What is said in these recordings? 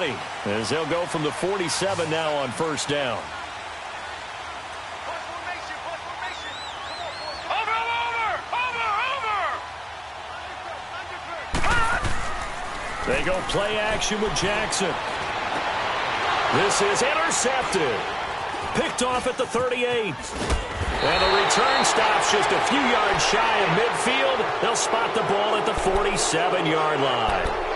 early as they'll go from the 47 now on first down. They go play action with Jackson. This is intercepted. Picked off at the 38. And the return stops just a few yards shy of midfield. They'll spot the ball at the 47-yard line.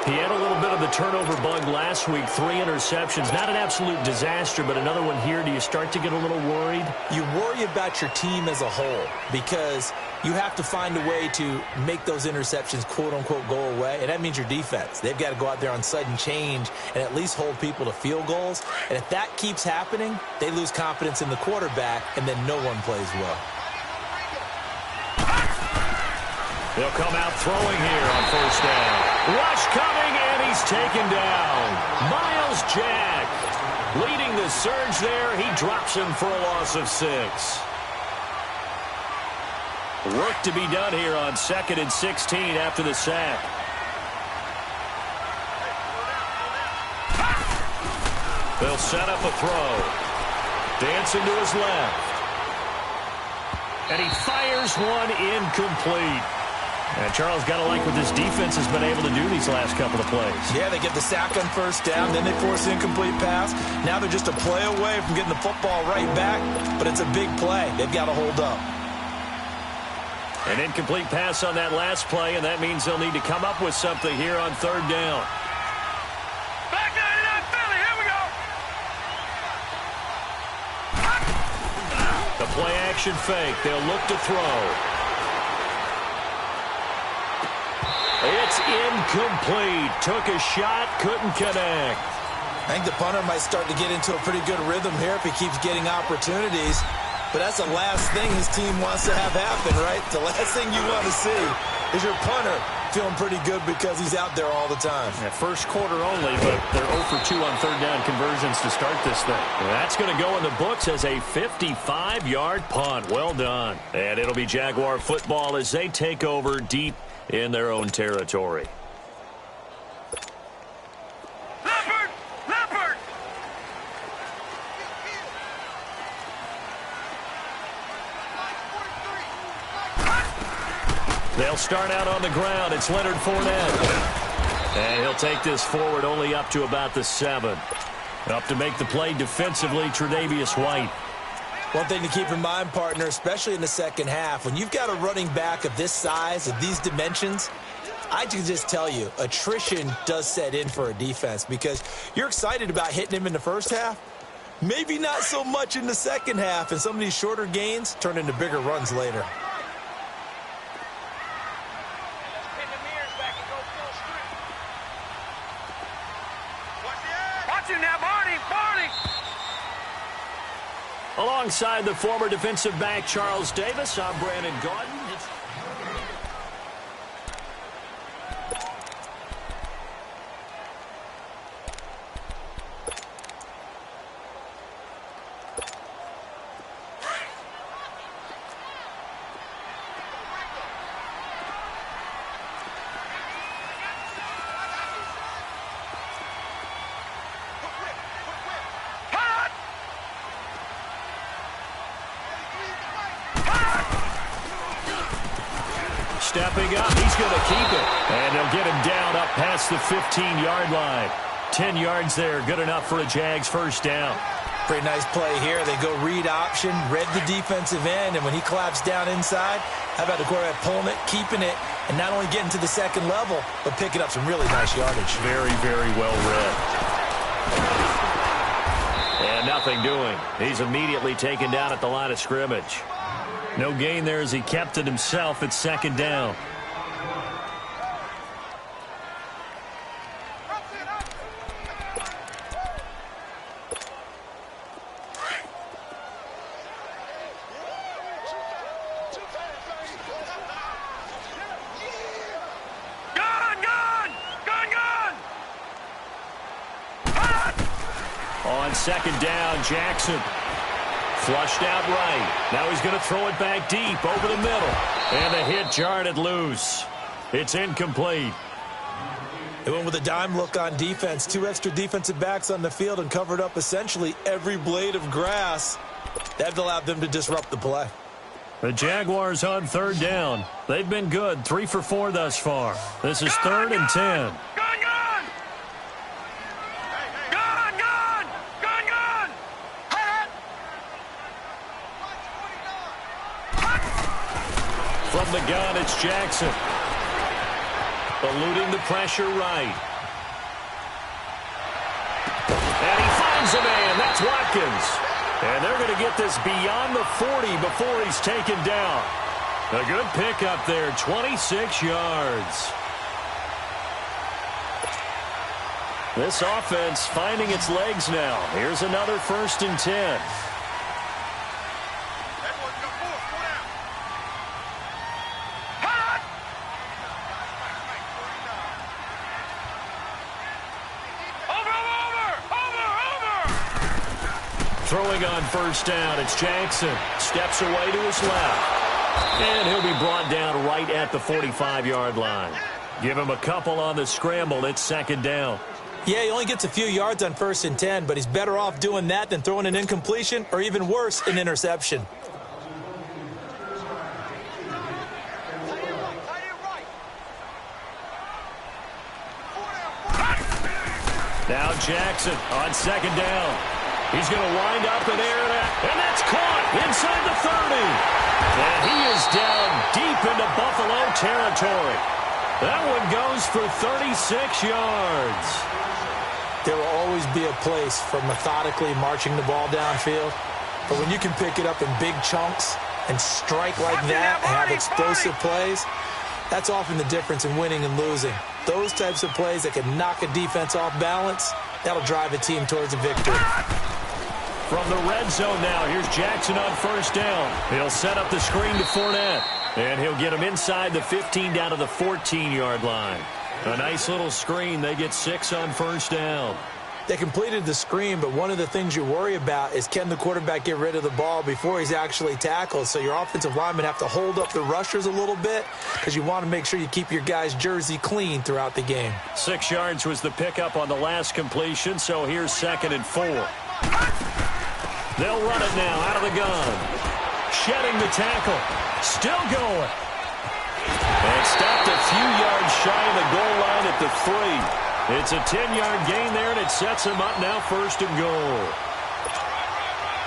He had a little bit of the turnover bug last week, 3 interceptions. Not an absolute disaster, but another one here. Do you start to get a little worried? You worry about your team as a whole because you have to find a way to make those interceptions, quote-unquote, go away, and that means your defense. They've got to go out there on sudden change and at least hold people to field goals. And if that keeps happening, they lose confidence in the quarterback, and then no one plays well. They'll come out throwing here on first down. Rush coming, and he's taken down. Miles Jack leading the surge there. He drops him for a loss of 6. Work to be done here on 2nd and 16 after the sack. They'll set up a throw. Dancing to his left. And he fires one incomplete. And Charles, got to like what this defense has been able to do these last couple of plays. Yeah, they get the sack on first down, then they force an incomplete pass. Now they're just a play away from getting the football right back, but it's a big play. They've got to hold up. An incomplete pass on that last play, and that means they'll need to come up with something here on 3rd down. Back 99 Philly, here we go. The play action fake. They'll look to throw. It's incomplete. Took a shot, couldn't connect. I think the punter might start to get into a pretty good rhythm here if he keeps getting opportunities. But that's the last thing his team wants to have happen, right? The last thing you want to see is your punter feeling pretty good because he's out there all the time. Yeah, first quarter only, but they're 0 for 2 on 3rd down conversions to start this thing. That's going to go in the books as a 55-yard punt. Well done. And it'll be Jaguar football as they take over deep in their own territory. Leopard! They'll start out on the ground. It's Leonard Fournette. And he'll take this forward only up to about the 7. Up to make the play defensively, Tre'Davious White. One thing to keep in mind, partner, especially in the second half, when you've got a running back of this size, of these dimensions, I can just tell you, attrition does set in for a defense because you're excited about hitting him in the first half. Maybe not so much in the second half, and some of these shorter gains turn into bigger runs later. Alongside the former defensive back Charles Davis, I'm Brandon Gaudin. Stepping up, he's going to keep it. And they'll get him down up past the 15-yard line. 10 yards there, good enough for a Jags first down. Pretty nice play here. They go read option, read the defensive end, and when he collapsed down inside, how about the quarterback pulling it, keeping it, and not only getting to the second level, but picking up some really nice yardage. Very, very well read. And nothing doing. He's immediately taken down at the line of scrimmage. No gain there as he kept it himself at 2nd down. On 2nd down, Jackson. Flushed out right. Now he's going to throw it back deep over the middle. And the hit jarred it loose. It's incomplete. They went with a dime look on defense. 2 extra defensive backs on the field and covered up essentially every blade of grass. That allowed them to disrupt the play. The Jaguars on 3rd down. They've been good, 3 for 4 thus far. This is 3rd and 10. From the gun, it's Jackson. Eluding the pressure right. And he finds a man. That's Watkins. And they're going to get this beyond the 40 before he's taken down. A good pickup there, 26 yards. This offense finding its legs now. Here's another 1st and 10. Throwing on 1st down, it's Jackson. Steps away to his left. And he'll be brought down right at the 45-yard line. Give him a couple on the scramble. It's 2nd down. Yeah, he only gets a few yards on 1st and 10, but he's better off doing that than throwing an incompletion or even worse, an interception. Now Jackson on 2nd down. He's going to wind up in air, and that's caught inside the 30. And he is down deep into Buffalo territory. That one goes for 36 yards. There will always be a place for methodically marching the ball downfield. But when you can pick it up in big chunks and strike like that and have explosive plays, that's often the difference in winning and losing. Those types of plays that can knock a defense off balance, that'll drive a team towards a victory. From the red zone now, here's Jackson on 1st down. He'll set up the screen to Fournette. And he'll get him inside the 15 down to the 14-yard line. A nice little screen. They get 6 on 1st down. They completed the screen, but one of the things you worry about is can the quarterback get rid of the ball before he's actually tackled? So your offensive linemen have to hold up the rushers a little bit because you want to make sure you keep your guy's jersey clean throughout the game. 6 yards was the pickup on the last completion, so here's 2nd and 4. They'll run it now out of the gun. Shedding the tackle. Still going. And stopped a few yards shy of the goal line at the 3. It's a 10-yard gain there, and it sets him up now 1st and goal.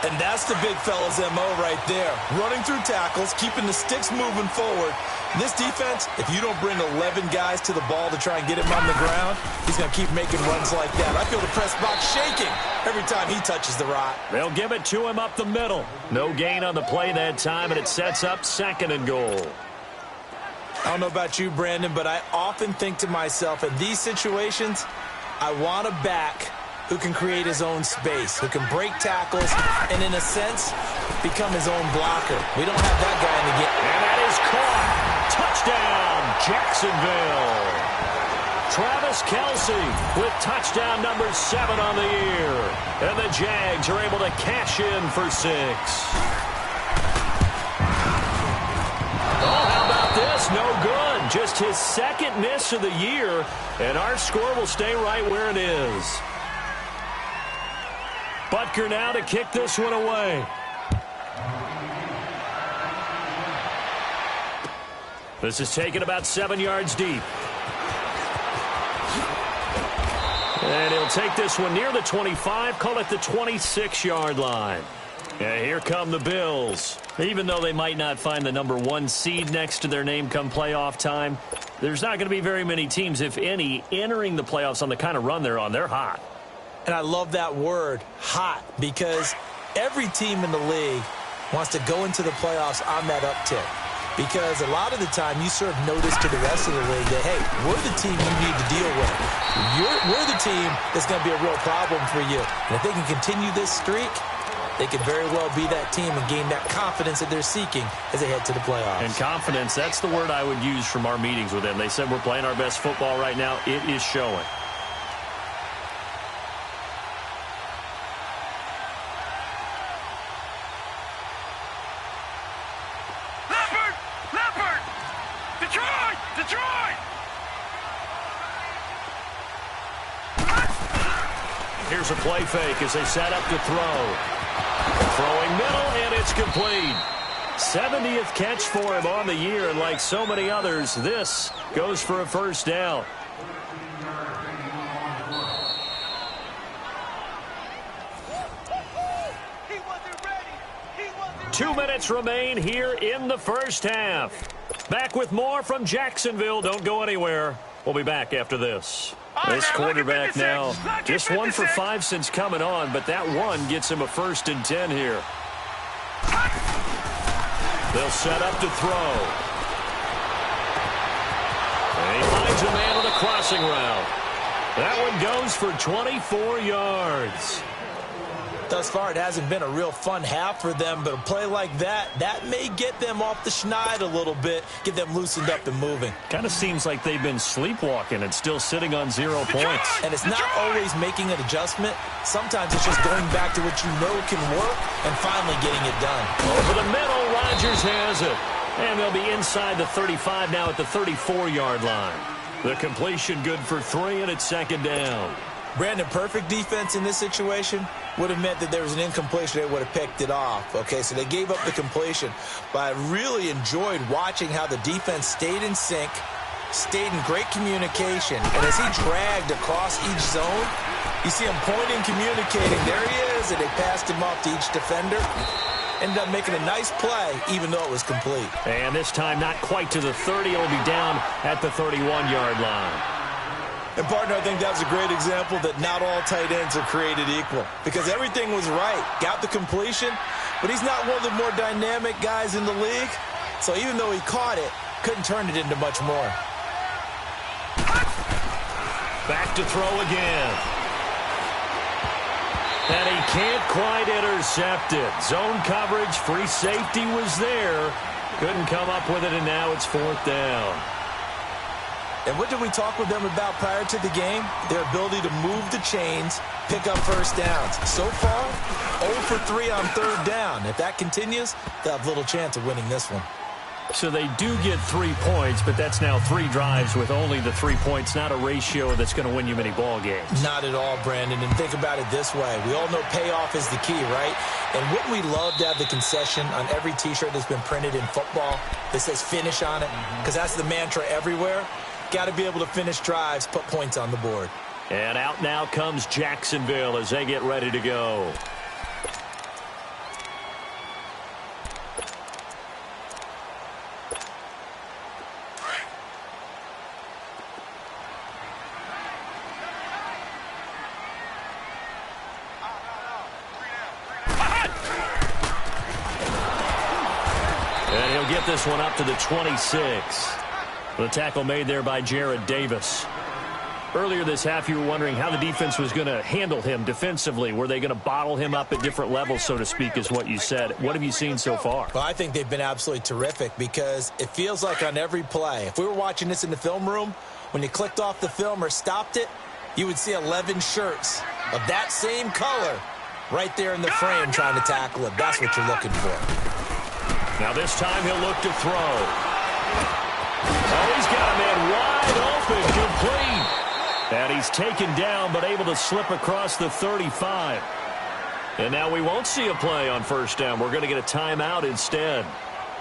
And that's the big fella's MO right there. Running through tackles, keeping the sticks moving forward. This defense, if you don't bring 11 guys to the ball to try and get him on the ground, he's going to keep making runs like that. I feel the press box shaking every time he touches the rock. They'll give it to him up the middle. No gain on the play that time, and it sets up 2nd and goal. I don't know about you, Brandon, but I often think to myself, in these situations, I want a back who can create his own space, who can break tackles, and in a sense, become his own blocker. We don't have that guy in the game. And that is caught. Touchdown, Jacksonville. Travis Kelce with touchdown number 7 on the year. And the Jags are able to cash in for 6. Oh, how about this? No good. Just his 2nd miss of the year. And our score will stay right where it is. Butker now to kick this one away. This is taken about 7 yards deep. And he'll take this one near the 25, call it the 26-yard line. And here come the Bills. Even though they might not find the number 1 seed next to their name come playoff time, there's not going to be very many teams, if any, entering the playoffs on the kind of run they're on. They're hot. And I love that word, hot, because every team in the league wants to go into the playoffs on that uptick. Because a lot of the time you serve notice to the rest of the league that, hey, we're the team you need to deal with. We're the team that's going to be a real problem for you. And if they can continue this streak, they could very well be that team and gain that confidence that they're seeking as they head to the playoffs. And confidence, that's the word I would use from our meetings with them. They said we're playing our best football right now. It is showing. Here's a play fake as they set up to throw. Throwing middle, and it's complete. 70th catch for him on the year, and like so many others, this goes for a first down. He wasn't ready. 2 minutes remain here in the first half. Back with more from Jacksonville. Don't go anywhere. We'll be back after this. This quarterback now just 1 for 5 since coming on, but that one gets him a 1st and 10 here. They'll set up to throw. And he finds a man on the crossing route. That one goes for 24 yards. Thus far, it hasn't been a real fun half for them, but a play like that may get them off the schneid a little bit, get them loosened up and moving. Kind of seems like they've been sleepwalking and still sitting on 0 points. And it's not always making an adjustment. Sometimes it's just going back to what you know can work and finally getting it done. Over the middle, Rodgers has it. And they'll be inside the 35 now at the 34-yard line. The completion good for 3, and it's 2nd down. Brandon, perfect defense in this situation would have meant that there was an incompletion. They would have picked it off. Okay, so they gave up the completion. But I really enjoyed watching how the defense stayed in sync, stayed in great communication. And as he dragged across each zone, you see him pointing, communicating. There he is, and they passed him off to each defender. Ended up making a nice play, even though it was complete. And this time not quite to the 30. It'll be down at the 31-yard line. And, partner, I think that was a great example that not all tight ends are created equal. Because everything was right. Got the completion, but he's not one of the more dynamic guys in the league. So even though he caught it, couldn't turn it into much more. Back to throw again. And he can't quite intercept it. Zone coverage, free safety was there. Couldn't come up with it, and now it's 4th down. And what did we talk with them about prior to the game? Their ability to move the chains, pick up first downs. So far, 0 for 3 on 3rd down. If that continues, they'll have little chance of winning this one. So they do get 3 points, but that's now 3 drives with only the 3 points, not a ratio that's going to win you many ball games. Not at all, Brandon. And think about it this way. We all know payoff is the key, right? And wouldn't we love to have the concession on every T-shirt that's been printed in football that says finish on it? Because that's the mantra everywhere. Got to be able to finish drives, put points on the board. And out now comes Jacksonville as they get ready to go. And he'll get this one up to the 26. The tackle made there by Jared Davis. Earlier this half, you were wondering how the defense was going to handle him defensively. Were they going to bottle him up at different levels, so to speak, is what you said. What have you seen so far? Well, I think they've been absolutely terrific because it feels like on every play, if we were watching this in the film room, when you clicked off the film or stopped it, you would see 11 shirts of that same color right there in the frame trying to tackle it. That's what you're looking for. Now this time he'll look to throw. Oh, he's got a man wide open, complete. And he's taken down, but able to slip across the 35. And now we won't see a play on 1st down. We're going to get a timeout instead,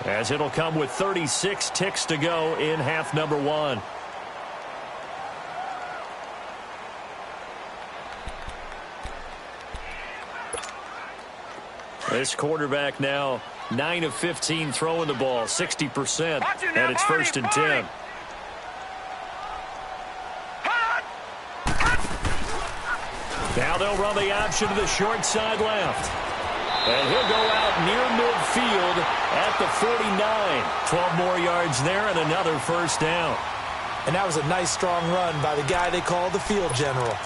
as it'll come with 36 ticks to go in half number 1. This quarterback now 9 of 15 throwing the ball, 60%, and it's 1st and 10. Now they'll run the option to the short side left. And he'll go out near midfield at the 49. 12 more yards there and another 1st down. And that was a nice, strong run by the guy they call the field general.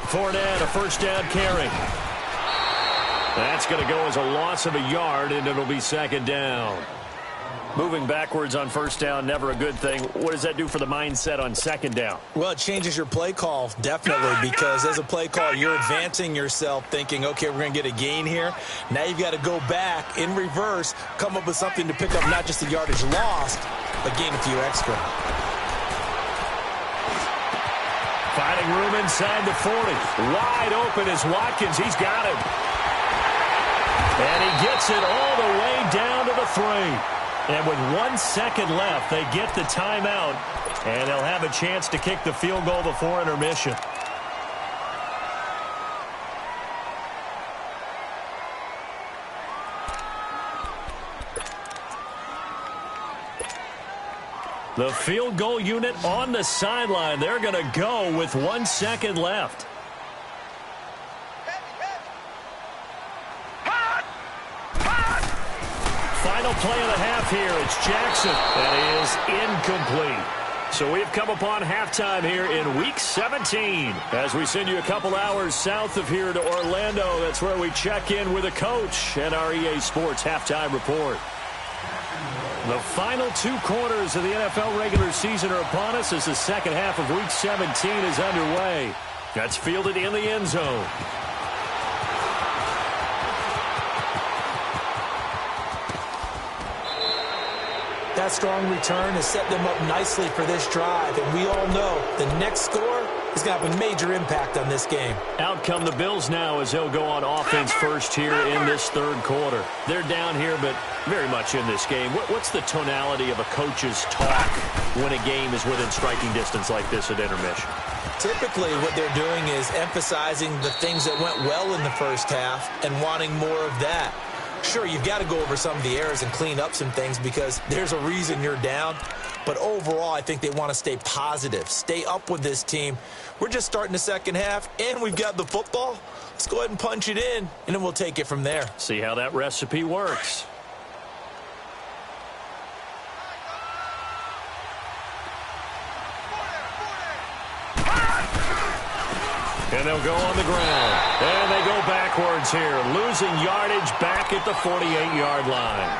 Fournette, a 1st down carry. That's going to go as a loss of a yard, and it'll be 2nd down. Moving backwards on first down, never a good thing. What does that do for the mindset on second down? Well, it changes your play call, definitely, because as a play call, you're advancing yourself thinking, okay, we're going to get a gain here. Now you've got to go back in reverse, come up with something to pick up not just the yardage lost, but gain a few extra. Finding room inside the 40. Wide open is Watkins. He's got it. And he gets it all the way down to the 3. And with 1 second left, they get the timeout, and they'll have a chance to kick the field goal before intermission. The field goal unit on the sideline. They're going to go with 1 second left. Final play of the half here. It's Jackson. That is incomplete. So we've come upon halftime here in Week 17. As we send you a couple hours south of here to Orlando, that's where we check in with a coach and our EA Sports halftime report. The final 2 quarters of the NFL regular season are upon us as the second half of Week 17 is underway. That's fielded in the end zone. That strong return has set them up nicely for this drive, and we all know the next score is going to have a major impact on this game. Out come the Bills now as they'll go on offense first here in this third quarter. They're down here, but very much in this game. What's the tonality of a coach's talk when a game is within striking distance like this at intermission? Typically, what they're doing is emphasizing the things that went well in the first half and wanting more of that. Sure, you've got to go over some of the errors and clean up some things because there's a reason you're down. But overall, I think they want to stay positive, stay up with this team. We're just starting the second half, and we've got the football. Let's go ahead and punch it in, and then we'll take it from there. See how that recipe works. And they'll go on the ground. And they go backwards here, losing yardage back at the 48-yard line.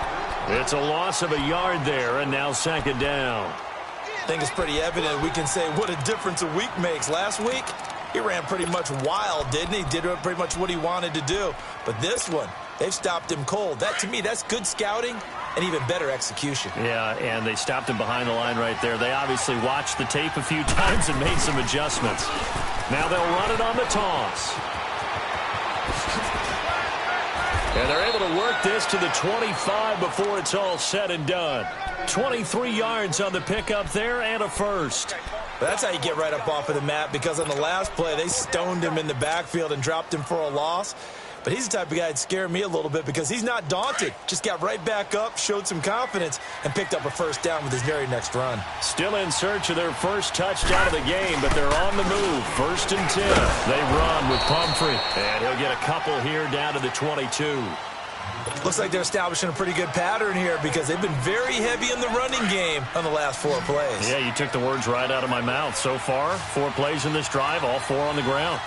It's a loss of a yard there, and now second down. I think it's pretty evident. We can say what a difference a week makes. Last week, he ran pretty much wild, didn't he? Did pretty much what he wanted to do. But this one, they've stopped him cold. That, to me, that's good scouting and even better execution. Yeah, and they stopped him behind the line right there. They obviously watched the tape a few times and made some adjustments. Now they'll run it on the toss. And they're able to work this to the 25 before it's all said and done. 23 yards on the pickup there and a first. That's how you get right up off of the mat, because on the last play, they stoned him in the backfield and dropped him for a loss. But he's the type of guy that scared me a little bit because he's not daunted. Just got right back up, showed some confidence, and picked up a first down with his very next run. Still in search of their first touchdown of the game, but they're on the move. 1st and 10. They run with Pumphrey. And he'll get a couple here down to the 22. Looks like they're establishing a pretty good pattern here because they've been very heavy in the running game on the last 4 plays. Yeah, you took the words right out of my mouth. So far, 4 plays in this drive, all 4 on the ground.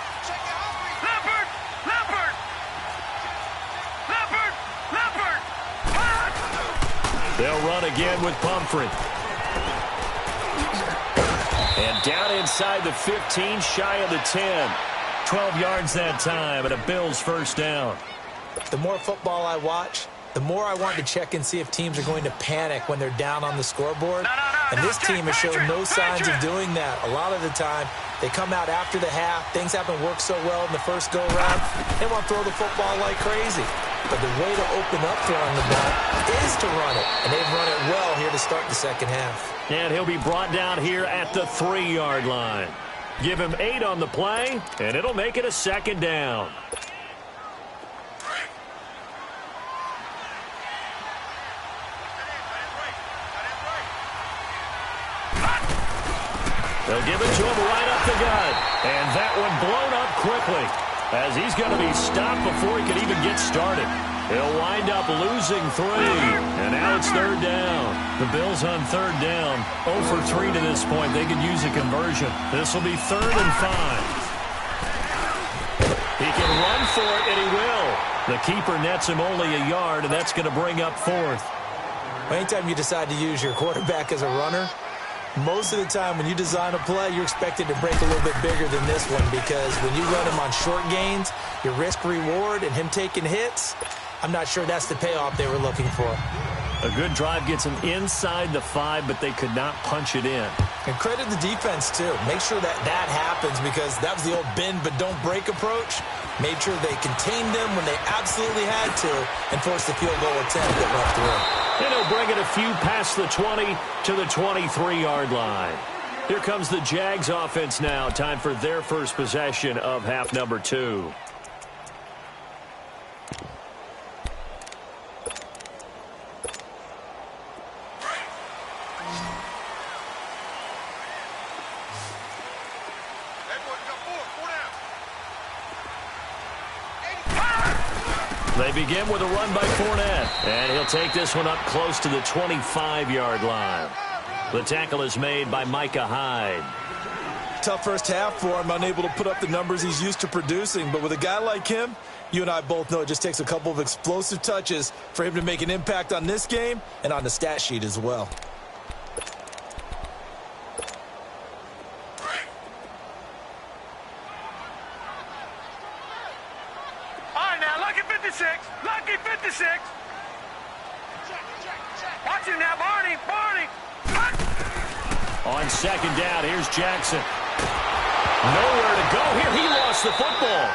They'll run again with Pumphrey. And down inside the 15, shy of the 10. 12 yards that time, and a Bills first down. The more football I watch, the more I want to check and see if teams are going to panic when they're down on the scoreboard. And this team has shown no signs of doing that. A lot of the time, they come out after the half. Things haven't worked so well in the first go-around. They want to throw the football like crazy. But the way to open up throwing the ball is to run it. And they've run it well here to start the second half. And he'll be brought down here at the 3-yard line. Give him 8 on the play, and it'll make it a second down. They'll give it to him right up the gut. And that one blown up quickly as he's going to be stopped before he could even get started. He'll wind up losing 3. And now it's 3rd down. The Bills on 3rd down. 0 for 3 to this point. They could use a conversion. This will be 3rd and 5. He can run for it, and he will. The keeper nets him only a yard, and that's going to bring up 4th. Anytime you decide to use your quarterback as a runner, most of the time when you design a play, you're expected to break a little bit bigger than this one, because when you run him on short gains, your risk-reward and him taking hits, I'm not sure that's the payoff they were looking for. A good drive gets them inside the 5, but they could not punch it in. And credit the defense, too. Make sure that that happens, because that was the old bend but don't break approach. Made sure they contained them when they absolutely had to and forced the field goal attempt that left through. And he'll bring it a few past the 20 to the 23-yard line. Here comes the Jags offense now. Time for their first possession of half number 2. They begin with a run by Fournette, and he'll take this one up close to the 25-yard line. The tackle is made by Micah Hyde. Tough first half for him, unable to put up the numbers he's used to producing. But with a guy like him, you and I both know it just takes a couple of explosive touches for him to make an impact on this game and on the stat sheet as well. Lucky 56. Watch him now, Barney. On second down, here's Jackson. Nowhere to go here. He lost the football.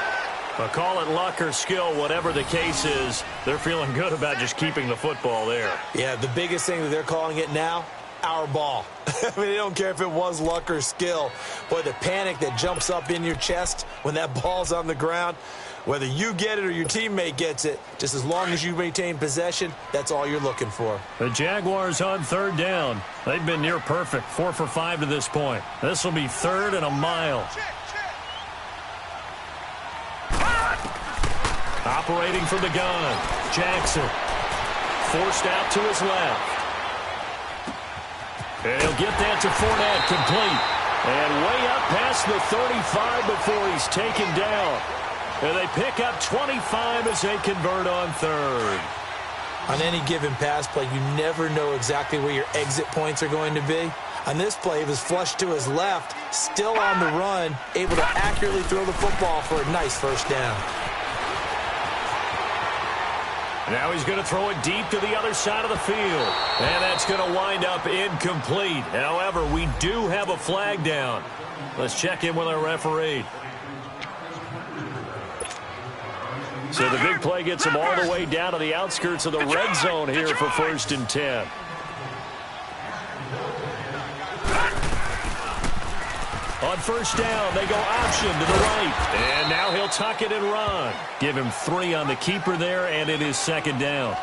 But call it luck or skill, whatever the case is, they're feeling good about just keeping the football there. Yeah, the biggest thing that they're calling it now, our ball. I mean, they don't care if it was luck or skill. Boy, the panic that jumps up in your chest when that ball's on the ground, whether you get it or your teammate gets it, just as long as you maintain possession, that's all you're looking for. The Jaguars on third down. They've been near perfect, 4 for 5 to this point. This will be third and a mile. Operating from the gun, Jackson. Forced out to his left. And he'll get that to Fournette, complete. And way up past the 35 before he's taken down. And they pick up 25 as they convert on third. On any given pass play, you never know exactly where your exit points are going to be. On this play, he was flushed to his left, still on the run, able to accurately throw the football for a nice first down. Now he's going to throw it deep to the other side of the field. And that's going to wind up incomplete. However, we do have a flag down. Let's check in with our referee. So the big play gets him all the way down to the outskirts of the red zone here for 1st and 10. On first down, they go option to the right. And now he'll tuck it and run. Give him 3 on the keeper there, and it is second down.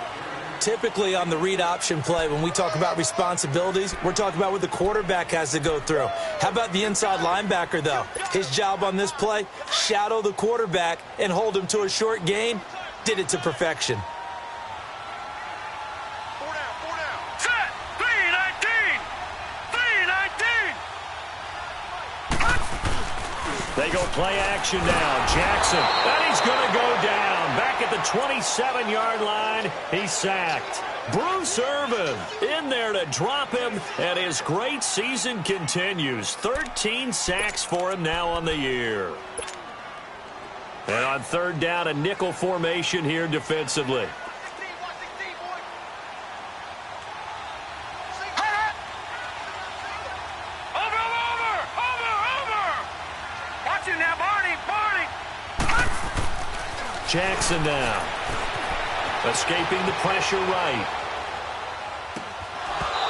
Typically on the read option play, when we talk about responsibilities, we're talking about what the quarterback has to go through. How about the inside linebacker, though? His job on this play, shadow the quarterback and hold him to a short gain. Did it to perfection. Set. 3-19. 3-19. They go play action now. Jackson, and he's going to go down. Back at the 27-yard line, he's sacked. Bruce Irvin in there to drop him, and his great season continues. 13 sacks for him now on the year. And on third down, a nickel formation here defensively. Jackson now. Escaping the pressure right.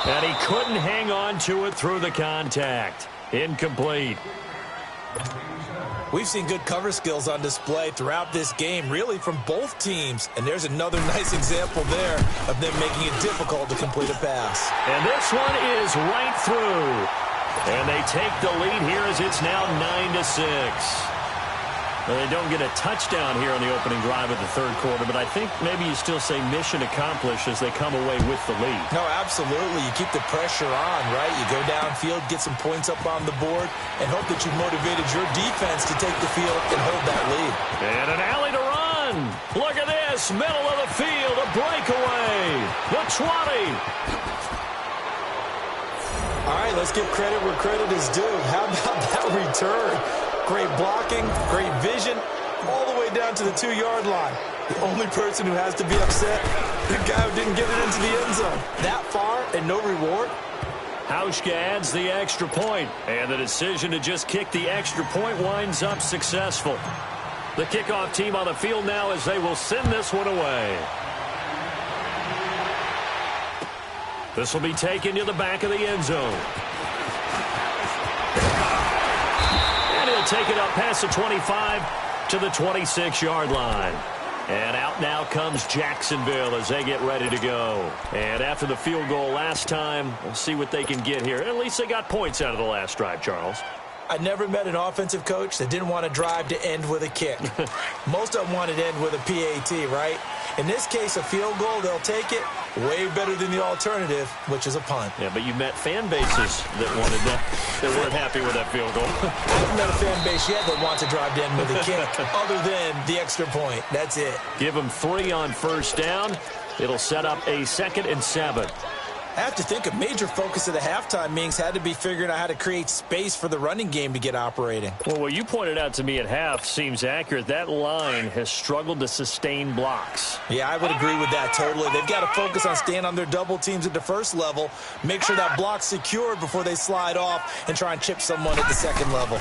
And he couldn't hang on to it through the contact. Incomplete. We've seen good cover skills on display throughout this game, really from both teams. And there's another nice example there of them making it difficult to complete a pass. And this one is right through. And they take the lead here as it's now 9-6. Well, they don't get a touchdown here on the opening drive of the third quarter, but I think maybe you still say mission accomplished as they come away with the lead. No, absolutely. You keep the pressure on, right? You go downfield, get some points up on the board, and hope that you've motivated your defense to take the field and hold that lead. And an alley to run. Look at this. Middle of the field, a breakaway. The 20. All right, let's give credit where credit is due. How about that return? Great blocking, great vision, all the way down to the 2-yard line. The only person who has to be upset, the guy who didn't get it into the end zone. That far and no reward? Hauschka adds the extra point, and the decision to just kick the extra point winds up successful. The kickoff team on the field now as they will send this one away. This will be taken to the back of the end zone. And he'll take it up past the 25 to the 26-yard line. And out now comes Jacksonville as they get ready to go. And after the field goal last time, we'll see what they can get here. At least they got points out of the last drive, Charles. I never met an offensive coach that didn't want to drive to end with a kick. Most of them wanted to end with a PAT, right? In this case, a field goal, they'll take it. Way better than the alternative, which is a punt. Yeah, but you met fan bases that wanted that, that weren't happy with that field goal. I haven't met a fan base yet that wants to drive to end with a kick, other than the extra point. That's it. Give them 3 on first down. It'll set up a 2nd and 7. I have to think a major focus of the halftime meetings had to be figuring out how to create space for the running game to get operating. Well, what you pointed out to me at half seems accurate. That line has struggled to sustain blocks. Yeah, I would agree with that totally. They've got to focus on staying on their double teams at the first level, make sure that block's secured before they slide off and try and chip someone at the second level.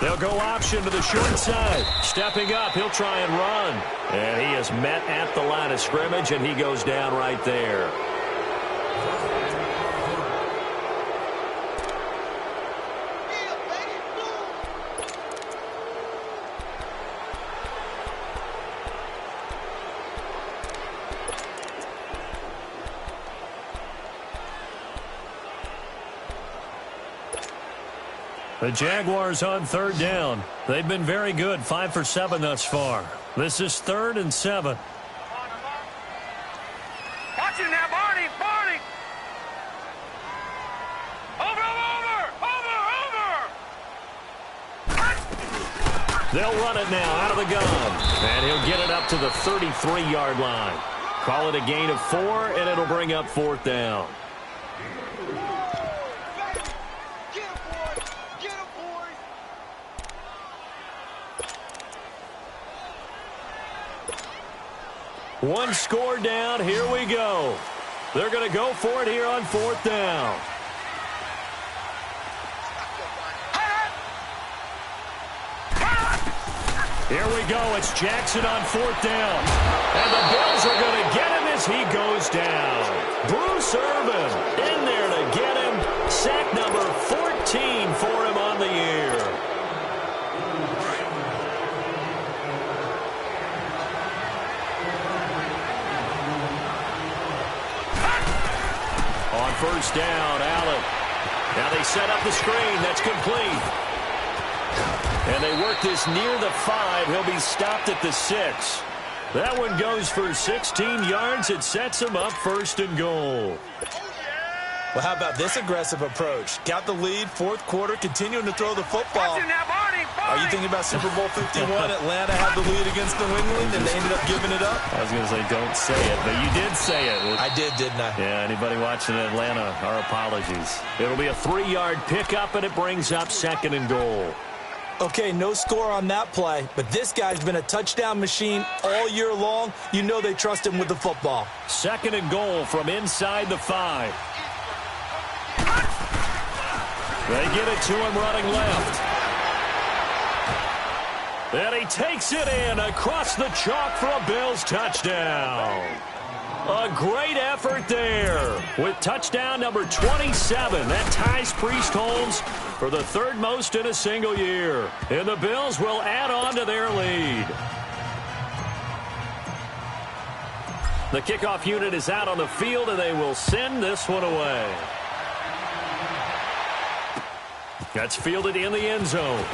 They'll go option to the short side. Stepping up, he'll try and run. And he is met at the line of scrimmage, and he goes down right there. The Jaguars on 3rd down. They've been very good, 5 for 7 thus far. This is 3rd and 7. Watch it now, Barney, Barney. Over. They'll run it now out of the gun. And he'll get it up to the 33-yard line. Call it a gain of 4, and it'll bring up 4th down. One score down. Here we go. They're going to go for it here on 4th down. Here we go. It's Jackson on 4th down. And the Bills are going to get him as he goes down. Bruce Irvin in there to get him. Sack number 14 for him on the year. On first down, Allen. Now they set up the screen. That's complete. And they work this near the 5. He'll be stopped at the 6. That one goes for 16 yards. It sets him up 1st and goal. Well, how about this aggressive approach? Got the lead, 4th quarter, continuing to throw the football. Watch it now, Barney, Barney. Are you thinking about Super Bowl 51? Atlanta had the lead against New England, and they ended up giving it up? I was going to say don't say it, but you did say it. I did, didn't I? Yeah, anybody watching Atlanta, our apologies. It'll be a 3-yard pickup, and it brings up 2nd and goal. Okay, no score on that play, but this guy's been a touchdown machine all year long. You know they trust him with the football. 2nd and goal from inside the 5. They give it to him running left. And he takes it in across the chalk for a Bills touchdown. A great effort there with touchdown number 27. That ties Priest Holmes for the 3rd most in a single year. And the Bills will add on to their lead. The kickoff unit is out on the field, and they will send this one away. That's fielded in the end zone.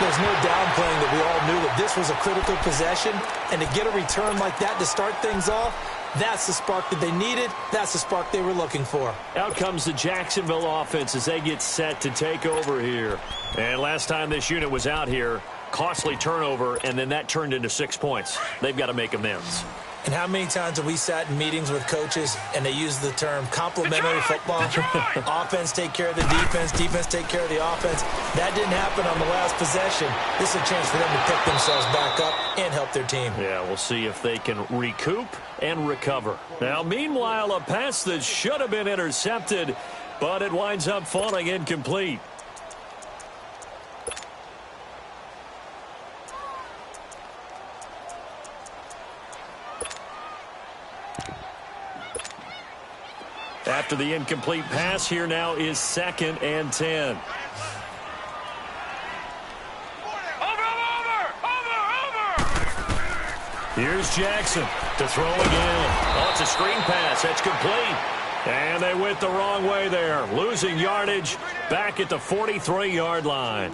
There's no downplaying that we all knew that this was a critical possession, and to get a return like that to start things off, That's the spark that they needed. That's the spark they were looking for. Out comes the Jacksonville offense as they get set to take over here. And last time this unit was out here, costly turnover, and then that turned into 6 points. They've got to make amends. And how many times have we sat in meetings with coaches and they use the term complementary football? Offense take care of the defense, defense take care of the offense. That didn't happen on the last possession. This is a chance for them to pick themselves back up and help their team. Yeah, we'll see if they can recoup and recover. Now, meanwhile, a pass that should have been intercepted, but it winds up falling incomplete. After the incomplete pass, here now is 2nd and 10. Here's Jackson to throw again. Oh, it's a screen pass. That's complete. And they went the wrong way there. Losing yardage back at the 43-yard line.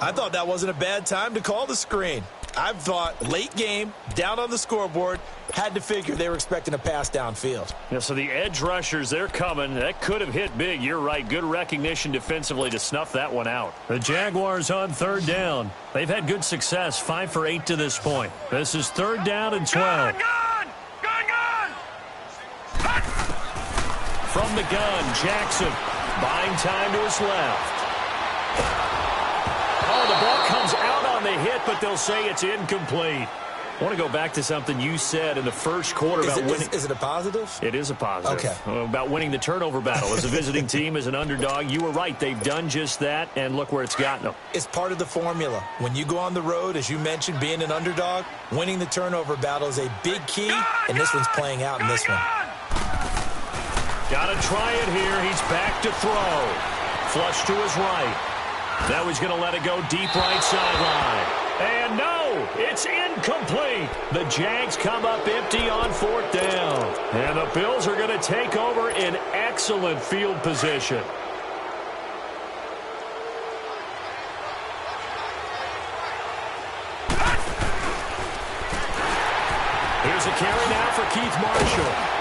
I thought that wasn't a bad time to call the screen. I thought late game, down on the scoreboard, had to figure they were expecting a pass downfield. Yeah, so the edge rushers, they're coming. That could have hit big. You're right. Good recognition defensively to snuff that one out. The Jaguars on 3rd down. They've had good success, 5 for 8 to this point. This is 3rd down and 12. Gun! From the gun, Jackson buying time to his left. Oh, the ball comes out on the hit, but they'll say it's incomplete. I want to go back to something you said in the first quarter about winning. Is it a positive? It is a positive. Okay. About winning the turnover battle. As a visiting team, as an underdog, you were right. They've done just that, and look where it's gotten them. It's part of the formula. When you go on the road, as you mentioned, being an underdog, winning the turnover battle is a big key, and this one's playing out in this one. Got to try it here. He's back to throw. Flush to his right. Now he's going to let it go deep right sideline. And no, it's incomplete. The Jags come up empty on 4th down. And the Bills are going to take over in excellent field position. Here's a carry now for Keith Marshall.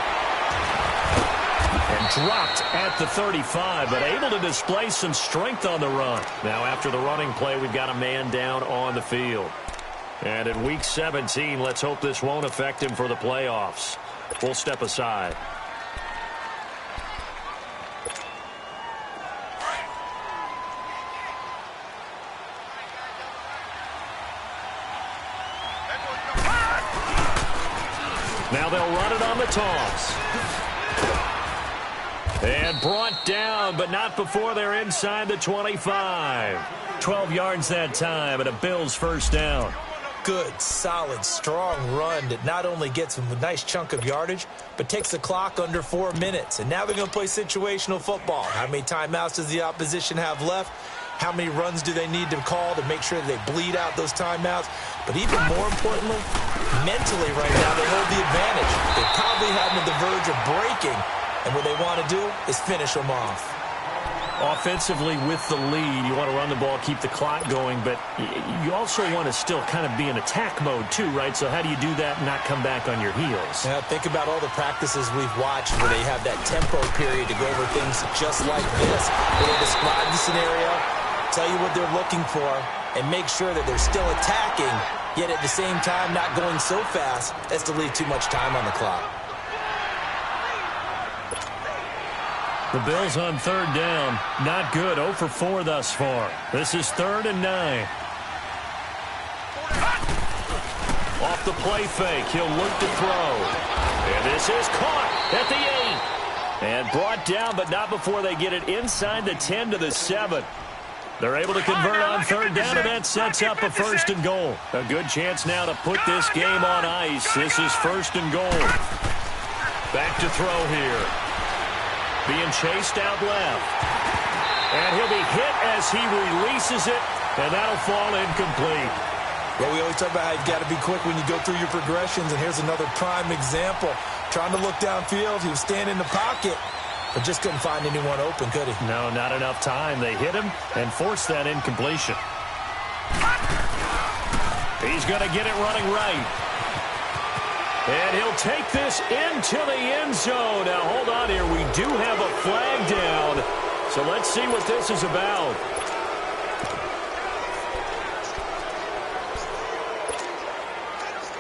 And dropped at the 35, but able to display some strength on the run. Now, after the running play, we've got a man down on the field. And in Week 17, let's hope this won't affect him for the playoffs. We'll step aside. Now they'll run it on the toss. And brought down, but not before they're inside the 25. 12 yards that time, and a Bills 1st down. Good, solid, strong run that not only gets them a nice chunk of yardage, but takes the clock under 4 minutes. And now they're going to play situational football. How many timeouts does the opposition have left? How many runs do they need to call to make sure that they bleed out those timeouts? But even more importantly, mentally right now, they hold the advantage. They probably have them at the verge of breaking. And what they want to do is finish them off. Offensively with the lead, you want to run the ball, keep the clock going, but you also want to still kind of be in attack mode too, right? So how do you do that and not come back on your heels? Yeah, think about all the practices we've watched where they have that tempo period to go over things just like this, where they describe the scenario, tell you what they're looking for, and make sure that they're still attacking, yet at the same time not going so fast as to leave too much time on the clock. The Bills on 3rd down. Not good. 0 for 4 thus far. This is 3rd and 9. Off the play fake. He'll look to throw. And this is caught at the 8. And brought down, but not before they get it inside the 10 to the 7. They're able to convert on 3rd down, and that sets up a 1st and goal. A good chance now to put this game on ice. This is 1st and goal. Back to throw here. Being chased out left. And he'll be hit as he releases it, and that'll fall incomplete. Well, we always talk about how you've got to be quick when you go through your progressions, and here's another prime example. Trying to look downfield, he was standing in the pocket, but just couldn't find anyone open, could he? No, not enough time. They hit him and forced that incompletion. He's going to get it running right. And he'll take this into the end zone. Now, hold on here. We do have a flag down. So let's see what this is about.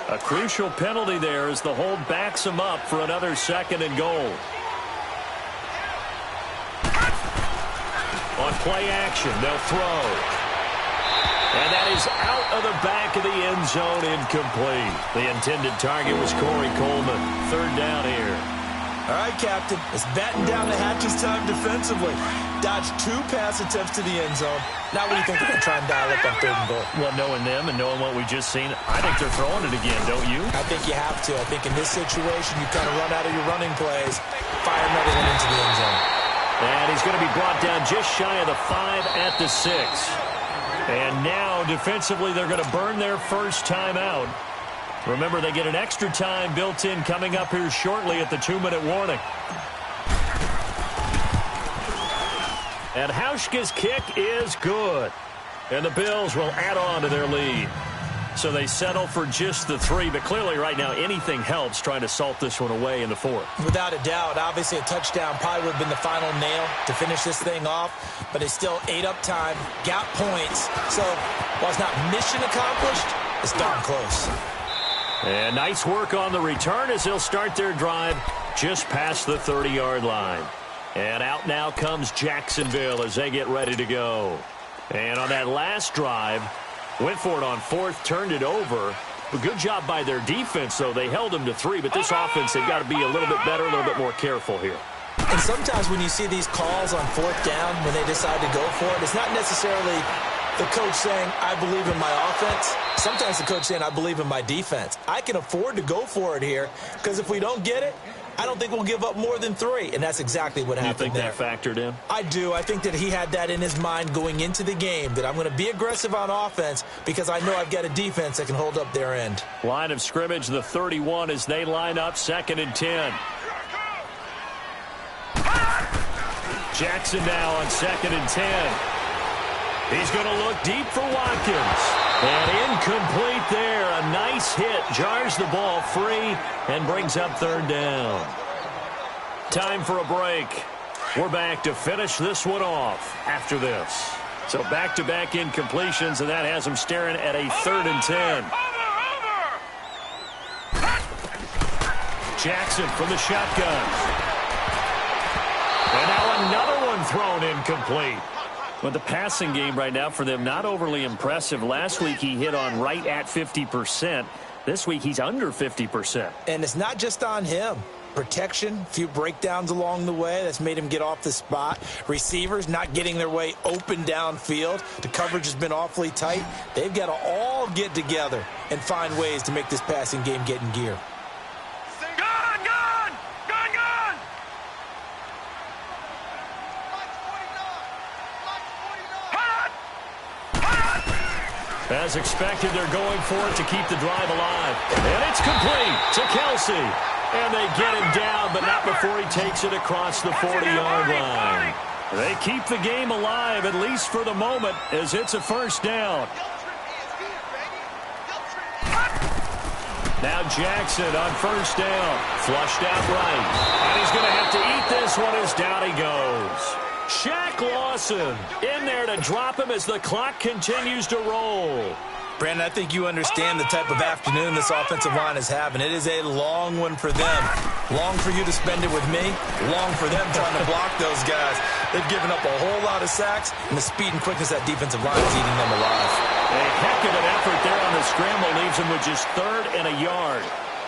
A crucial penalty there as the hold backs him up for another 2nd and goal. On play action, they'll throw. And that is out of the back of the end zone, incomplete. The intended target was Corey Coleman. 3rd down here. All right, Captain. It's batten down the hatches time defensively. Dodged 2 pass attempts to the end zone. Now what do you think they're going to try and dial up on 3rd and goal? Well, knowing them and knowing what we just seen, I think they're throwing it again, don't you? I think you have to. I think in this situation, you kind of run out of your running plays, fire another one into the end zone. And he's going to be brought down just shy of the 5 at the 6. And now, defensively, they're going to burn their first time out. Remember, they get an extra time built in coming up here shortly at the 2-minute warning. And Hauschka's kick is good. And the Bills will add on to their lead. So they settle for just the 3, but clearly right now anything helps trying to salt this one away in the 4th. Without a doubt, obviously a touchdown probably would have been the final nail to finish this thing off, but they still ate up time, got points. So while it's not mission accomplished, it's darn close. And nice work on the return as they'll start their drive just past the 30-yard line. And out now comes Jacksonville as they get ready to go. And on that last drive, went for it on 4th, turned it over. A good job by their defense, though. They held them to 3, but this offense, they've got to be a little bit better, a little bit more careful here. And sometimes when you see these calls on 4th down, when they decide to go for it, it's not necessarily the coach saying, I believe in my offense. Sometimes the coach saying, I believe in my defense. I can afford to go for it here, because if we don't get it, I don't think we'll give up more than 3, and that's exactly what happened there. You think that factored in? I do. I think that he had that in his mind going into the game, that I'm going to be aggressive on offense because I know I've got a defense that can hold up their end. Line of scrimmage, the 31, as they line up 2nd and 10. Jackson now on 2nd and 10. He's going to look deep for Watkins. And incomplete there. A nice hit. Jars the ball free and brings up 3rd down. Time for a break. We're back to finish this one off after this. So back-to-back incompletions, and that has them staring at a 3rd and 10. Jackson from the shotgun. And now another one thrown incomplete. But the passing game right now for them, not overly impressive. Last week he hit on right at 50%. This week he's under 50%. And it's not just on him. Protection, a few breakdowns along the way. That's made him get off the spot. Receivers not getting their way open downfield. The coverage has been awfully tight. They've got to all get together and find ways to make this passing game get in gear. As expected, they're going for it to keep the drive alive. And it's complete to Kelsey. And they get him down, but not before he takes it across the 40-yard line. They keep the game alive, at least for the moment, as it's a 1st down. Now Jackson on 1st down. Flushed out right. And he's going to have to eat this one as down he goes. Shaq Lawson in there to drop him as the clock continues to roll. Brandon, I think you understand the type of afternoon this offensive line is having. It is a long one for them. Long for you to spend it with me. Long for them trying to block those guys. They've given up a whole lot of sacks, and the speed and quickness of that defensive line is eating them alive. A heck of an effort there on the scramble. Leaves him with just 3rd and a yard.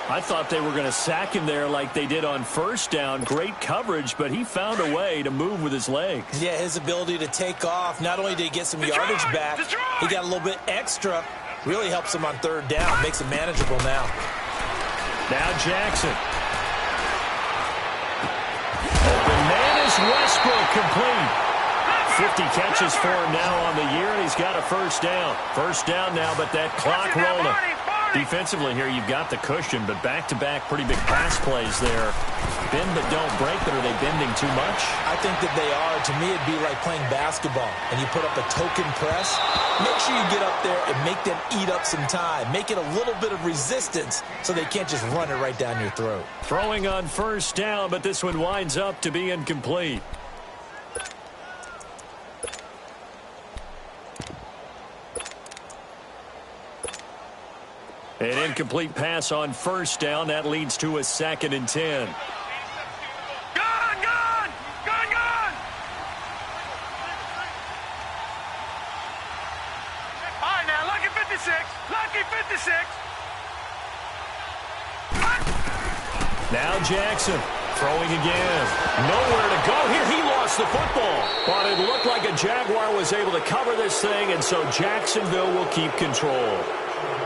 I thought they were going to sack him there like they did on 1st down. Great coverage, but he found a way to move with his legs. Yeah, his ability to take off. Not only did he get some yardage back, he got a little bit extra. Really helps him on 3rd down. Makes it manageable now. Now Jackson. Open man is Westbrook, complete. 50 catches for him now on the year, and he's got a 1st down. 1st down now, but that clock rolling. Defensively here, you've got the cushion, but back-to-back pretty big pass plays there. bend but don't break, but are they bending too much? I think that they are. To me, it'd be like playing basketball, and you put up a token press. Make sure you get up there and make them eat up some time. Make it a little bit of resistance so they can't just run it right down your throat. Throwing on first down, but this one winds up to be incomplete. An incomplete pass on first down. That leads to a 2nd and 10. Gone! Gone! Gone! Gone! All right, now, lucky 56. Lucky 56. Now Jackson throwing again. Nowhere to go here. He lost the football. But it looked like a Jaguar was able to cover this thing, and so Jacksonville will keep control.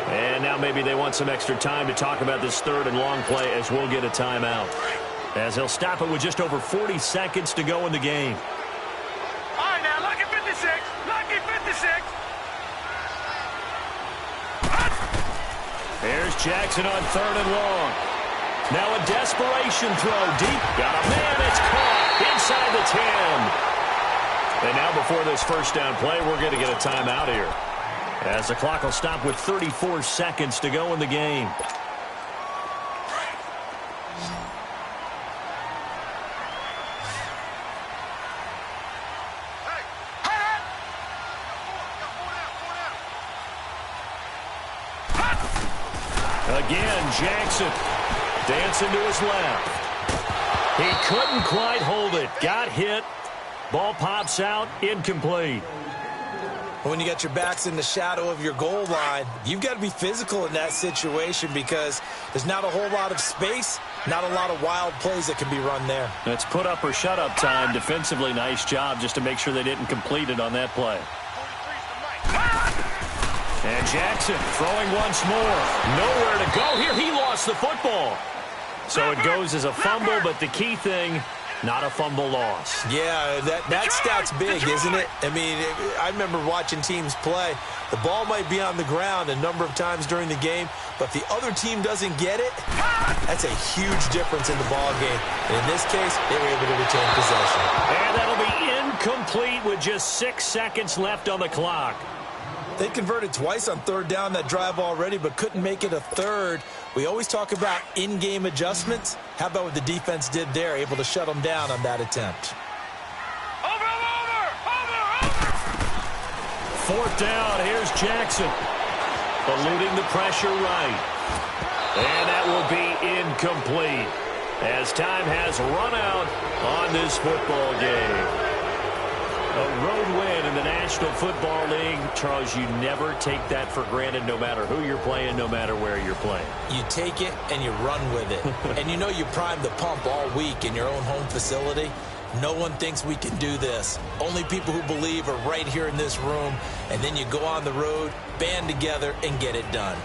And now maybe they want some extra time to talk about this 3rd and long play as we'll get a timeout. As he'll stop it with just over 40 seconds to go in the game. All right, now, lucky 56. Lucky 56. There's Jackson on 3rd and long. Now a desperation throw deep. Got a man. It's caught inside the 10. And now before this first down play, we're going to get a timeout here, as the clock will stop with 34 seconds to go in the game. Again, Jackson dancing to his left. He couldn't quite hold it. Got hit. Ball pops out. Incomplete. When you got your backs in the shadow of your goal line, you've got to be physical in that situation because there's not a whole lot of space, not a lot of wild plays that can be run there. That's put up or shut up time. Defensively, nice job just to make sure they didn't complete it on that play. And Jackson throwing once more. Nowhere to go here. He lost the football. So it goes as a fumble, but the key thing, not a fumble loss. Yeah, that stat's big, isn't it? I mean, I remember watching teams play. The ball might be on the ground a number of times during the game, but if the other team doesn't get it, that's a huge difference in the ball game. And in this case, they were able to retain possession. And that'll be incomplete with just 6 seconds left on the clock. They converted twice on 3rd down that drive already, but couldn't make it a 3rd. We always talk about in-game adjustments. How about what the defense did there, able to shut them down on that attempt? Over! 4th down, here's Jackson. Eluding the pressure right. And that will be incomplete, as time has run out on this football game. A road win in the National Football League. Charles, you never take that for granted, no matter who you're playing, no matter where you're playing. You take it and you run with it. And you know you primed the pump all week in your own home facility. No one thinks we can do this. Only people who believe are right here in this room. And then you go on the road, band together, and get it done.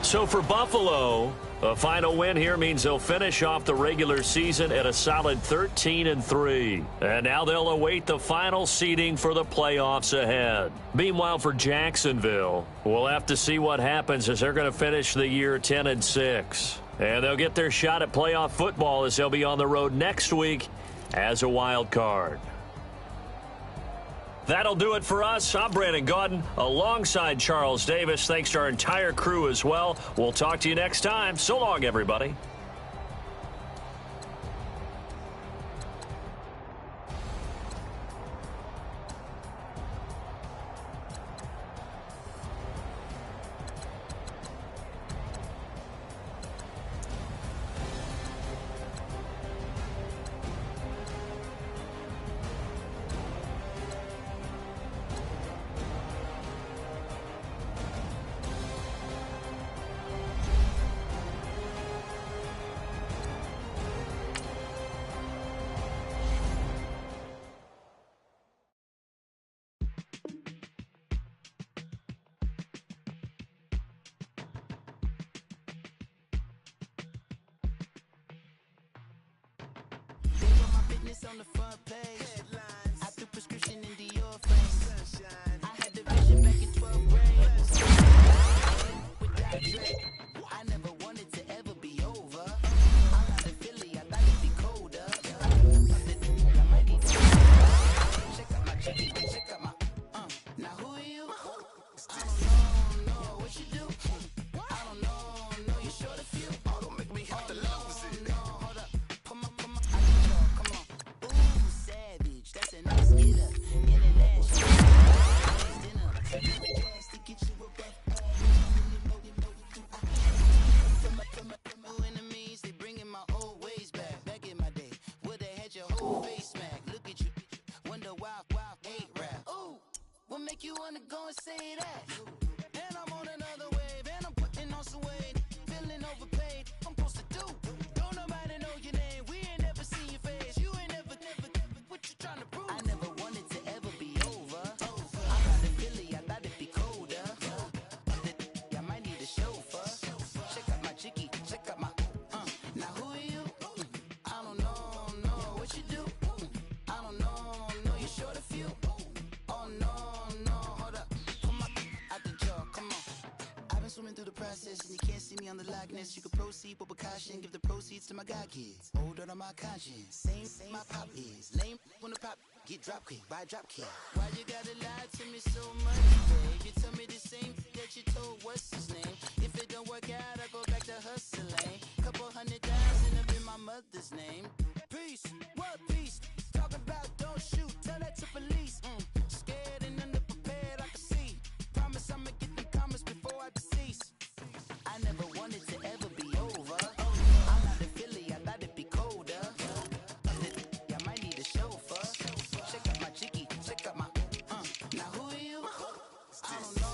So for Buffalo, a final win here means they'll finish off the regular season at a solid 13-3. And now they'll await the final seeding for the playoffs ahead. Meanwhile, for Jacksonville, we'll have to see what happens as they're going to finish the year 10-6. And they'll get their shot at playoff football as they'll be on the road next week as a wild card. That'll do it for us. I'm Brandon Gaudin alongside Charles Davis. Thanks to our entire crew as well. We'll talk to you next time. So long, everybody. On the front page, headlines. I threw prescription in Dior frames. I had the vision back in 12th grade. With that drink, I never wanted to ever be over. go and say that. And I'm on another wave, and I'm putting on some weight. Feeling overpaid, I'm supposed to do. Don't nobody know your name, we ain't never seen your face. You ain't never, what you trying to prove? I never wanted to ever be over. I'm out of Philly, I thought it'd be colder. I might need a chauffeur. Check out my jiggy, check out my, now who are you? I don't know what you do. I don't know you're short a few. Oh no, hold up. Come on, out the jaw, come on. I've been swimming through the process and you can't see me on the likeness. You can proceed with precaution, give the proceeds to my god kids. Older on my conscience, same my pop is. Lame when the pop get drop kick by drop kick. Why you gotta lie to me so much, babe? You tell me the same that you told what's his name. If it don't work out, I go back to hustling. Couple $100,000 up in my mother's name. Peace, what peace? Talk about don't shoot, tell that to police. Scared and underprepared, I can see. Promise I'ma get them comments before I decease. I never wanted to ever be over. I'm out of Philly, I thought it'd be colder. I might need a chauffeur. Check out my jiggy, check out my, now who are you? I don't know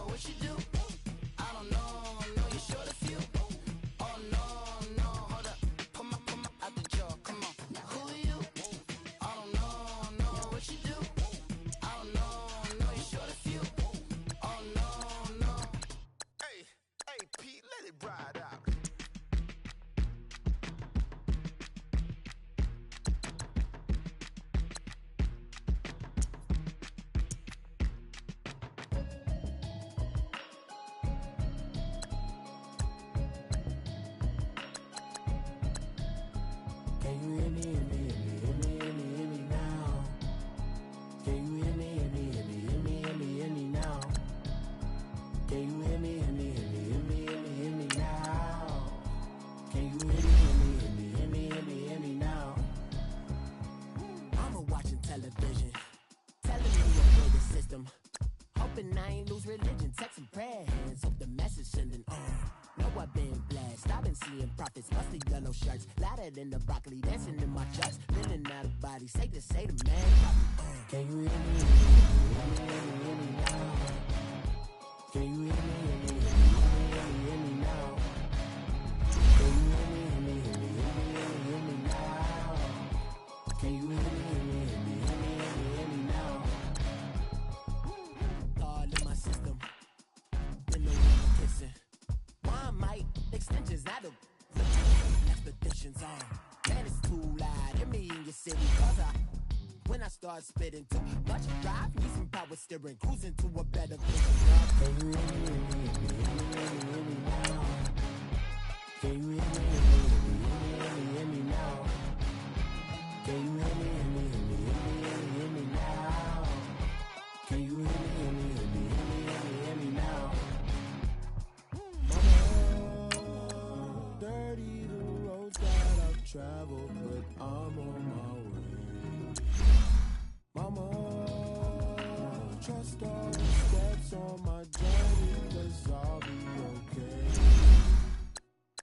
what you do. I don't know you're short a few. Oh no, hold up. Come on, out the jaw, come on. Now who are you? I don't know what you do. I don't know you're short a few. Oh no. Hey, Pete, let it ride out. Can you hear me, hear me now? Can you hear me, hear me now? Can you hear me, hear me now? Can you hear me, hear me now? I'm watching television, telling me to play the system. Hoping I ain't lose religion, texting prayer hands, hope the message sending on. Know I've been blessed, I've been seeing prophets, musty yellow shirts, louder than the broccoli, dancing in my church, feeling out of body, safe to say the man. Can you hear me, hear me now? Can you hear me, hear me now? Can you hear me, hear me now? Can you hear me now? All in my system, in the wind kissing. Why might extensions out of expeditions on? Man, it's too loud in me in your city, cause when I start spitting too much drive, need some power steering, cruising to a better vision. Can you hear me now? Can you hear me now? Can you hear me now? Can you hear me now? Mama, dirty the roads that I've traveled, but I'm on my way. Mama, trust all the steps on my journey, 'cause I'll be okay.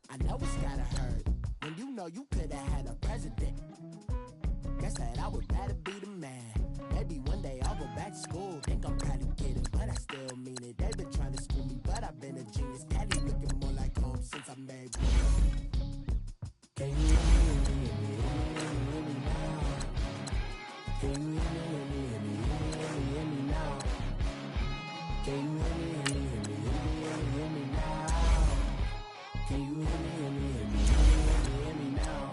I know it's gotta hurt when you know you could've had a president. Guess that I would rather be the man. Maybe one day I'll go back to school. Think I'm probably kidding, but I still mean it. They've been trying to school me, but I've been a genius. Daddy looking more like home since I married me. Can you hear me now? Can you hear me now? Can you hear me now? Can you hear me now?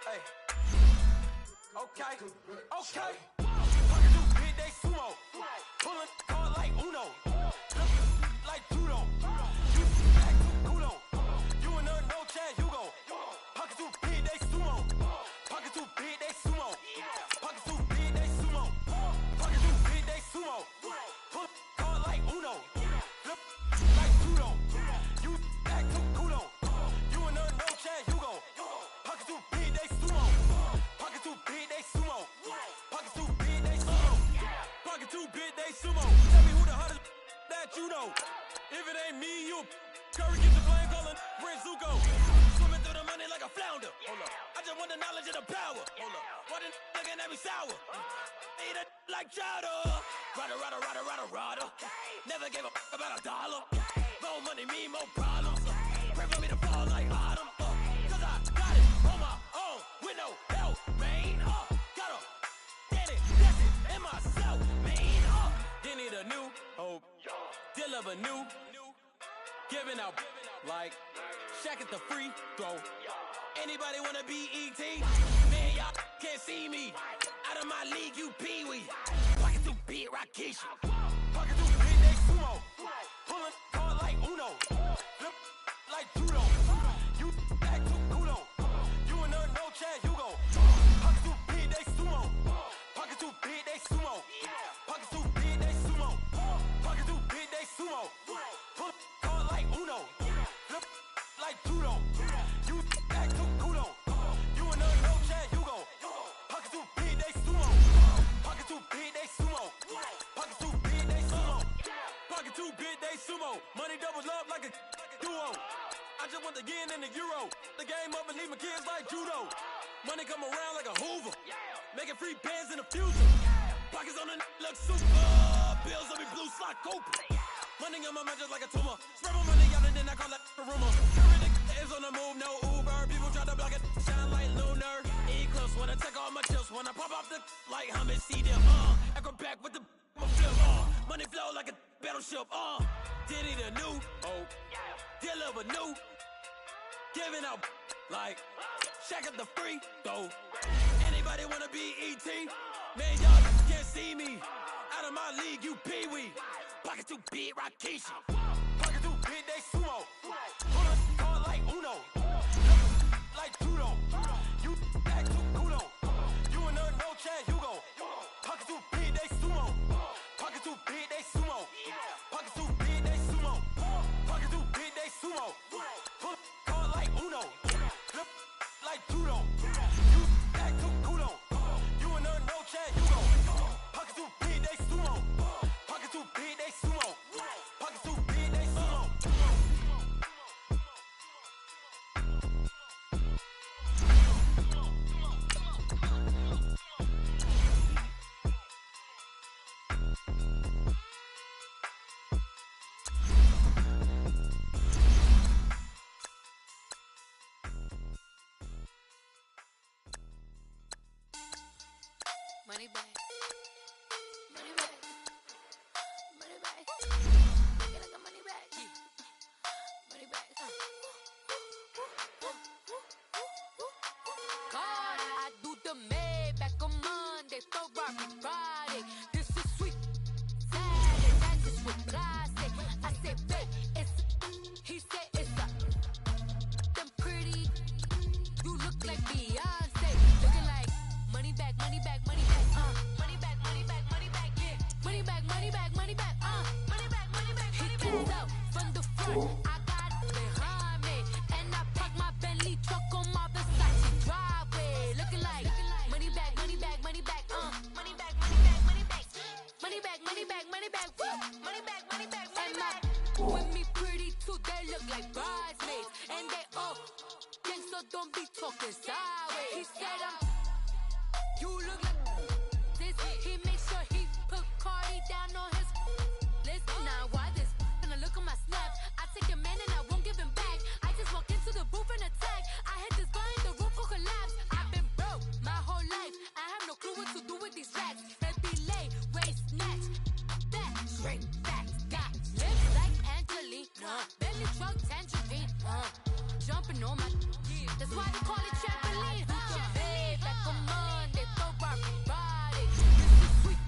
Hey. Okay. Fucking do big day sumo. Pulling card like Uno. Like judo. You back to kudo. You and judo. If it ain't me, you Curry gets the flame calling Prince Zuko. Swimming through the money like a flounder. Hold up. I just want the knowledge and the power. Hold up. Why the looking at me sour? Eat it like chowder. Rada. Never gave a about a dollar. More money mean more problems. Pray for me to fall like autumn. Cause I got it on my own with no help, man. Got a daddy, blessed in myself, man. They need a new hope. Deal of a new. Giving out like Shaq at the free throw. Anybody wanna be E.T.? Man, y'all can't see me. Out of my league, you pee-wee. Pocket too big, Rakishi. Pocket too big, they sumo. Pulling hard like Uno. Flip like judo. You act too culo. You and her, no Chad Hugo. Pocket too big, they sumo. Pocket too big, they sumo. Pocket too big, they sumo. Pocket too big, they sumo. Pull hard like Uno. Flip like judo. You act too culo. You and her, no Chad Hugo. Pocket too big, they sumo. Pocket too big, they sumo. Pocket too big, they sumo. Pocket too big, they sumo. Money doubles up like a duo. I just want the yen and the euro. The game up and leave my kids like judo. Money come around like a Hoover. Making free bands in the future. Pockets on the look super. Bills on me blue slot Cooper. Money on my mind just like a tumor. Spread my money out and then I call that a rumor. Everything is on the move, no Uber. People try to block it, shine like lunar. Eclipse, wanna take all my chips. Wanna pop off the like hummus, see them, acrobat with the flip, money flow like a battleship, Diddy the new, deal of a new. Giving out like Shaq at the free throw. Anybody wanna be E.T.? Man, y'all can't see me. Out of my league, you pee-wee. Pocket too big, Rakishi. Pocket too big, they sumo. Pullin' hard like Uno. Like judo. You act too culo. You and her, no Chad Hugo. Pocket too big, they sumo. Pocket too big, they sumo. Pocket too big, they sumo. Pocket too big, they sumo. Pull hard like Uno. Flip like judo. You act too culo. You and her, no Chad Hugo. Pocket too big, they sumo. Pocket too big, they sumo. Pocket too big, they sumo. Money back. Money back. Money back. Get like a money back. Money back. God, I do the Maybach on Monday, Ferrari Friday. This is sweet. Saturday, that's just what plastic. I said, babe, it's. He said it's a. Them pretty. You look like Beyonce. Looking like money back, money back, money back. Money back, money back, money back, yeah. Money back, money back, money back, money back, money back, money back. He gets out from the front, I got it behind me. And I park my Bentley truck on my Versace driveway. Looking like money back, money back, money back, money back, money back, money back. Money back, money back, money back, woo. Money back, money back, money back. With me pretty too, they look like bridesmaids. And they all gang, so don't be talking sideways. He said you look like this. He makes sure he put Cardi down on his list. Now why this? Gonna look at my snap. I take your man and I won't give him back. I just walked into the booth and attack. I hit this guy in the roof will collapse. I've been broke my whole life. I have no clue what to do with these racks. Heavy lay, waist snatch, that straight back. Got lips like Angelina, belly truck tangerine. Jumping on my. That's why they call it trampoline. Babe, back on Monday, Ferrari Friday. This is sweet.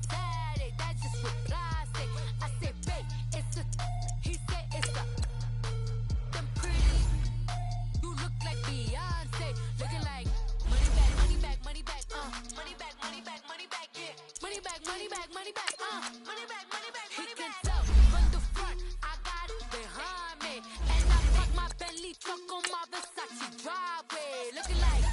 Saturday, that's just with plastic. I said, babe, it's a. He said it's a. Them pretty. You look like Beyonce. Looking like money back, money back, money back, money back, money back, money back, yeah. Money back, money back, money back, money back, money back, money back. He can tell from the front, I got it behind me. And I park my Bentley truck on my Versace driveway. Looking like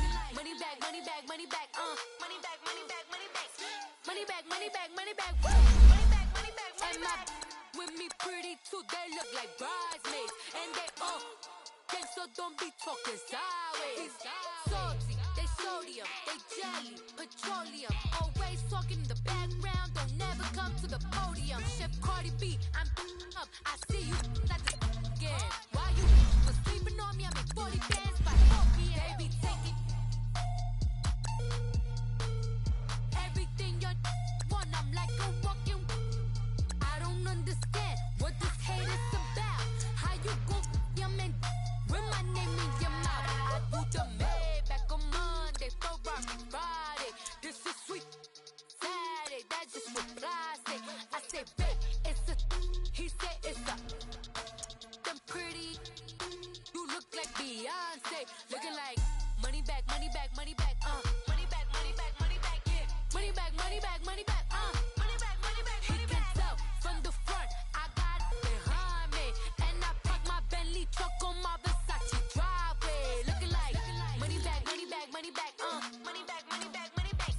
too, they look like bridesmaids. And they all gang, so don't be talking sideways. Salty, they sodium, they jelly, petroleum. Always talking in the background, don't never come to the podium. Chef Cardi B, I'm up, I see you like this again. Why you was sleeping on me? I make 40 bands by 4 p.m. They be taking everything you want, I'm like a walking. I don't understand what this hate is about. How you gon' your man with my name in your mouth? I do the Maybach on Monday, Ferrari Friday. This is sweet Saturday, that's just what I say. I say, babe, it's a, he say it's a. Them pretty, you look like Beyonce, looking like money back, money back, money back, money back, money back, money back, yeah, money back, money back, money back, money back, money back, money back. He can tell from the front, I got it behind me, and I park my Bentley truck on my Versace driveway, looking like money back, money back, money back, money back, money back, money back,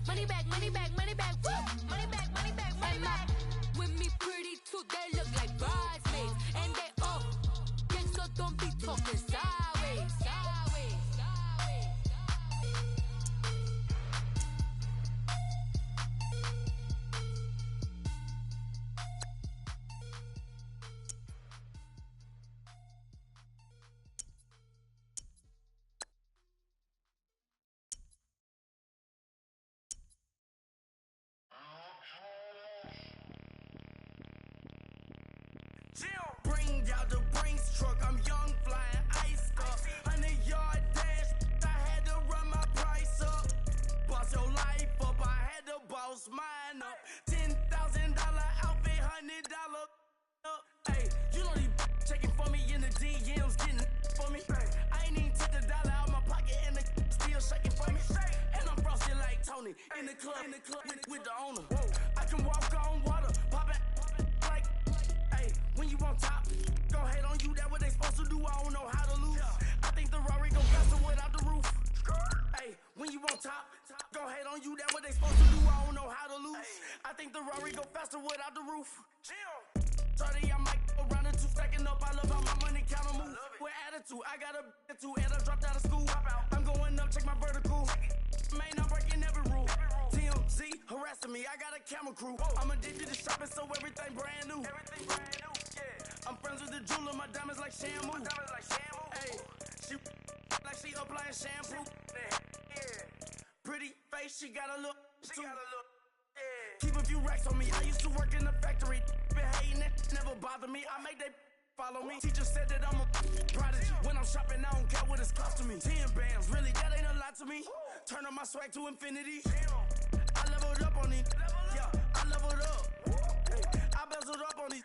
money back, money back, money back, woo, money back, money back, money back. With me pretty too, they look like bridesmaids, and they all gang, so don't be talking sideways, sideways, sideways. Bring out the Brinks truck, I'm young, flying iced up. 100-yard dash, I had to run my price up. Boss your life up, I had to boss mine up. $10,000 outfit, $100 up. Hey, you know these checking for me in the DMs, getting for me. I ain't even took the dollar out my pocket and the still shaking for me. And I'm frosted like Tony in the club with the owner. I can walk on water, pop it like. When you on top, go hate on you, that what they supposed to do, I don't know how to lose. I think the Rari go faster without the roof. Hey, when you on top, go hate on you, that what they supposed to do, I don't know how to lose. I think the Rari go faster without the roof. 30, I might go around the two, stacking up, I love how my money counter move. With attitude, I got a attitude, and I dropped out of school. I'm going up, check my vertical. Man, I'm breaking every rule. TMZ harassing me, I got a camera crew. I'm addicted to shopping, so everything brand new. I'm friends with the jeweler, my diamonds like shampoo. Hey, she like she applying shampoo. Pretty face, she got a look. Keep a few racks on me. I used to work in the factory. Been hating it, never bother me. I make they follow me. Teacher said that I'm a prodigy. When I'm shopping, I don't care what it's costing me. 10 bands, really, that ain't a lot to me. Turn up my swag to infinity. I leveled up on these. Yeah, I leveled up. I bezeled up on these.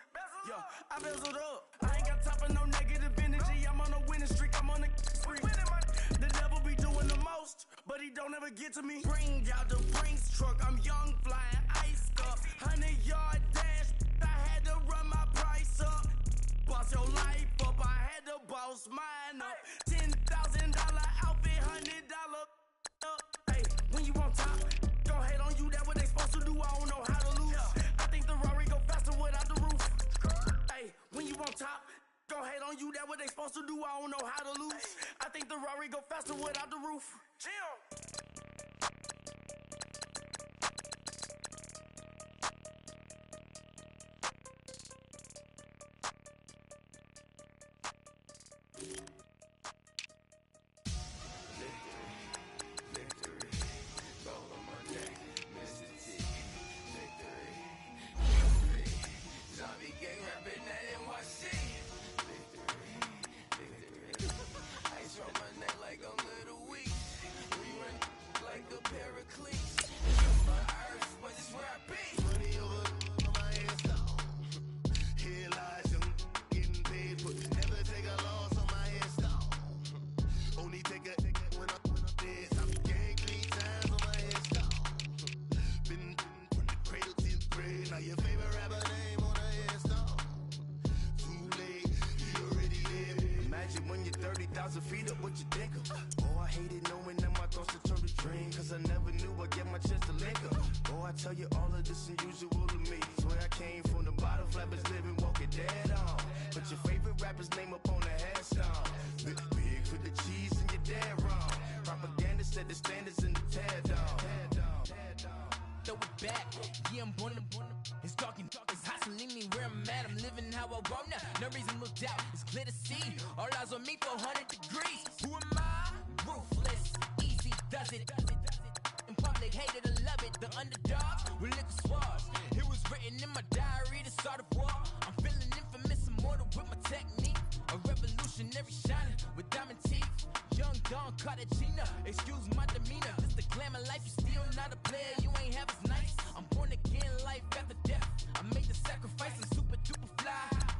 Yeah, I bezeled up. I ain't got time for no negative energy. I'm on a winning streak. I'm on a spree. The devil be doing the most, but he don't ever get to me. Bring out the Brinks truck. I'm young, flying iced up. 100-yard dash. I had to run my price up. Boss your life up. I had to boss mine up. $10,000 outfit, $100 up. Hey, when you on top, go hate on you. That what they supposed to do. I don't know how to lose. I think the Rari go faster without the roof. Hey, when you on top, go hate on you. That what they supposed to do. I don't know how to lose. I think the Rari go faster without the roof. I tell you all of this unusual to me. Swear I came from the bottom, flappers living, walking dead on. how I roll now. No reasonable doubt, it's clear to see. All eyes on me, 400 degrees. Who am I? Ruthless, easy does it. In public, hated or love it. The underdogs with liquor swabs. It was written in my diary to start a war. I'm feeling infamous, immortal with my technique. A revolutionary shining with diamond teeth. Young Don Cartagena, excuse my demeanor. This the glamour life, you still not a player. You ain't half as nice. I'm born again, life after death. I made the sacrifice and super duper fly.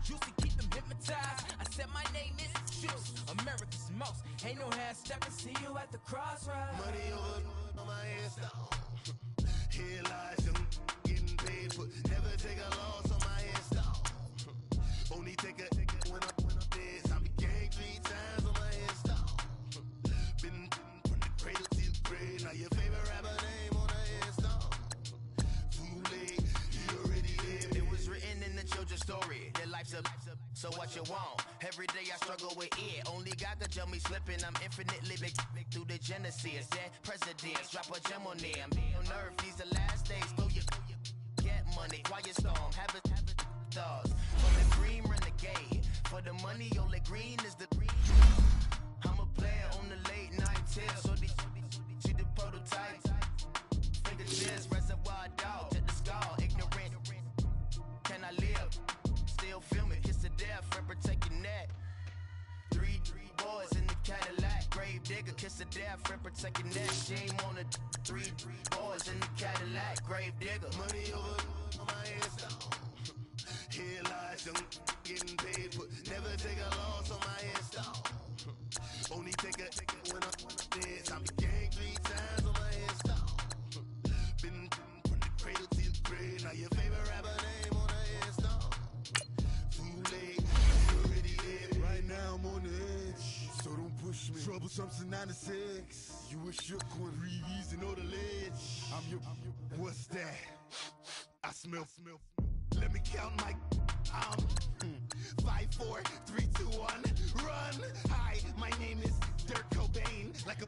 Used to keep them hypnotized. I said my name is Juice, America's most. Ain't no half stepping. See you at the crossroads. Money over on my head stop. Here lies young, getting paid for. Never take a loss on my head stop. Only take a when I'm dead. I be gang 3 times on my head stop. Been from the cradle to the grave. Now your favorite rapper name on the head stop. Too late, you already lived. It was written in the children's story. Their life's a so what you want. Every day I struggle with it. Only God could tell me slipping. I'm infinitely big through the genesis. Dead presidents, drop a gem on them. On earth, these the last days. Go you get money, quiet storm. Have it thoughts. For the green renegade. For the money, only green is the green. I'm a player on the late night till. So these see the prototype. Fingertips, reservoir dog. Check the skull. Ignorant. Can I live? Still film it. Kiss the death. Friend, protect your neck. Three boys in the Cadillac. Grave digger. Kiss the death. Friend, protect your neck. Shame on the three boys in the Cadillac. Grave digger. Money over on my head stop. Here lies young, getting paid for. Never take a loss on my head stop. Only take a when I'm dead. I be gang 3 times on my head stop. Been from the cradle to the grave. Now your favorite rapper name on the head stop. Too late, you already dead. Right now I'm on the edge, so don't push me. Troublesome to 96. You a shook one, breathe easy, know the ledge. I'm your, what's that? I smell. Let me count my 5, 4, 3, 2, 1, run. Hi, my name is Dirk Cobain. Like a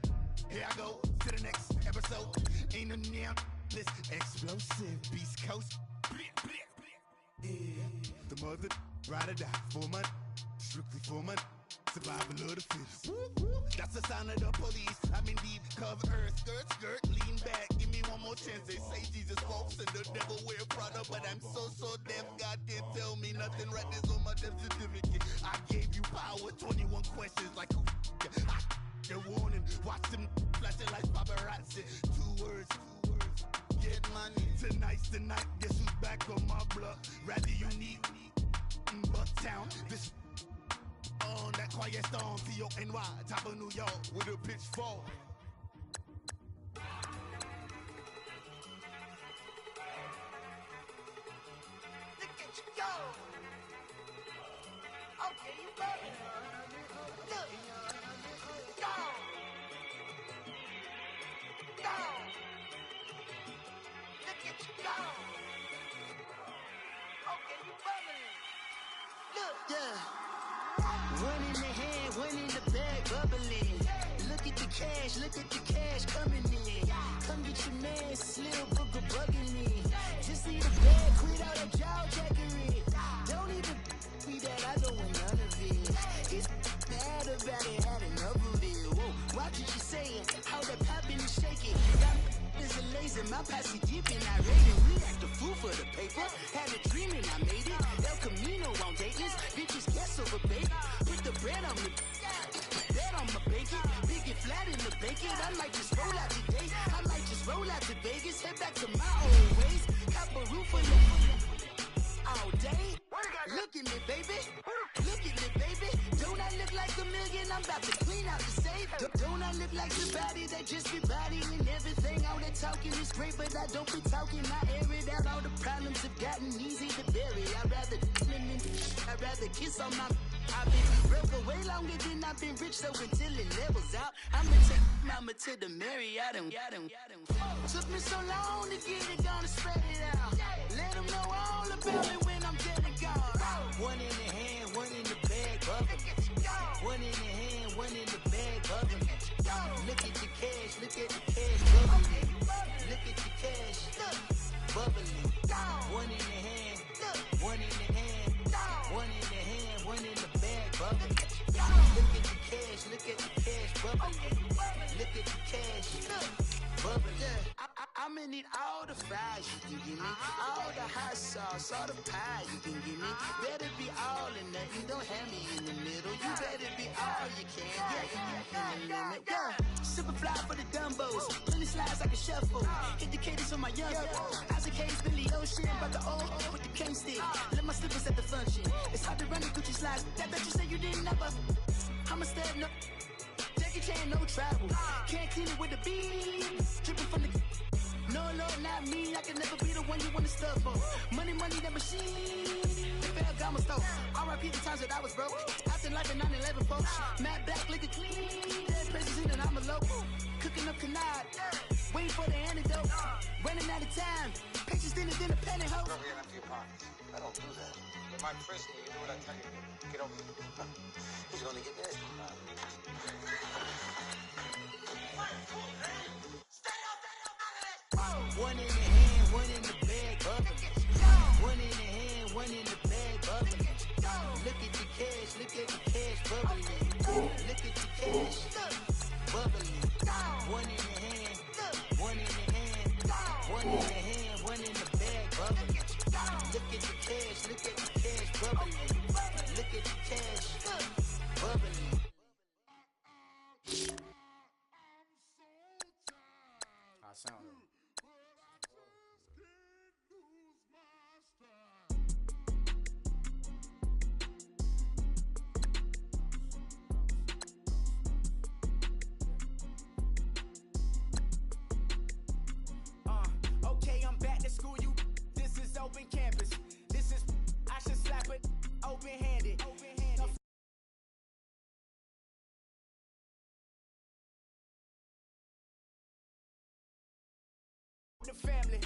here I go to the next episode. Ain't no damn this explosive Beast Coast. Yeah. The mother ride or die for my strictly for my survival of the fittest. That's the sign of the police. I'm in deep cover earth, skirt, lean back. Give me one more chance. They say Jesus walks and the devil wear Prada, but I'm so deaf. God can't tell me nothing. Right this on my death certificate. I gave you power. 21 questions like who? They're warning. Watch them flashing like paparazzi. 2 words. Get money. Tonight's the night. Guess who's back on my block? Rather unique. Bucktown. This. On that quiet storm, T-O-N-Y, top of New York, with a pitchfork. Look at you go. Okay, you bugging. Look. Go. Look at you go. Okay, you bugging. Look. Yeah. One in the hand, one in the bag, bubbling. Look at the cash coming in. Come get your man, Slim Booker bugging me. Just need a bag, quit all that jaw jackery. Don't even be that, I don't want none of it. He's mad about it, had enough of it. Whoa, watch what you saying, how that poppin' and shaking. That is a laser, my posse dipping, I rate it. We act the fool for the paper. Had a dream and I made it. El Camino on Dayton's, bitches guess over baby. Put the bread on me, bread on my bacon. Big it flat in the bacon. I might just roll out today. I might just roll out to Vegas. Head back to my old ways. Cop a roof for the all day. Look at me, baby. Look at me, baby. Don't I look like a million? I'm about to clean out the safe. Don't I look like the body that just be bodying everything? All that talking is great, but I don't be talking. I air it out. All the problems have gotten easy to bury. I'd rather kiss on my. I've been broke for way longer than I've been rich, so until it levels out, I'ma take mama to the Marriott and took me so long to get it, gonna spread it out. Let them know all about it when I'm dead and gone. One in the hand, one in the bag, bubbling. One in the hand, one in the bag, bubbling. Look at the cash, bubbling. Look at the cash, bubbling. One in the hand, one in the hand, one bubbling. Look at the cash bubbling. Look at the cash bubbling. I'ma need all the fries you can give me, all the hot sauce, all the pie you can give me. Better be all or nothing, don't have me in the middle. You better be all you can, yeah, in the limit, yeah. Super fly for the dumbos, plenty slides like a shuffle. Hit the cadence on my young Isaac Hayes, Billy Ocean, but the old with the cane stick. Let my slippers at the function. It's hard to run the Gucci slides. That bet you say you didn't never. I'm a stud, no Jackie Chan, no travel. Can't clean it with the beat. Dripping from the. No, not me. I can never be the one you wanna stuff for. Money, that machine. The fair gamma stove. R.I.P. the times that I was broke. After life in 9/11, folks. Matt back, looking clean. Dead president and I'm a local. Cooking up canard. Waiting for the antidote. Running out of time. Patience thinner than a penny hoe. Never get empty your pockets. I don't do that. But my prisoner, you do what I tell you. Get over it. He's gonna get dead. One in the hand, one in the bag, bubbling. One in the hand, one in the bag, bubbling. Look at the cash, bubbling. Look at the cash, bubbling. One in the hand, one in the hand, one in the hand, one in the bag, bubbling. Look at the cash, bubbling. Look at the cash, bubbling. I sound it. Okay, I'm back to school, you. This is open campus. This is, I should slap it open-handed. The family.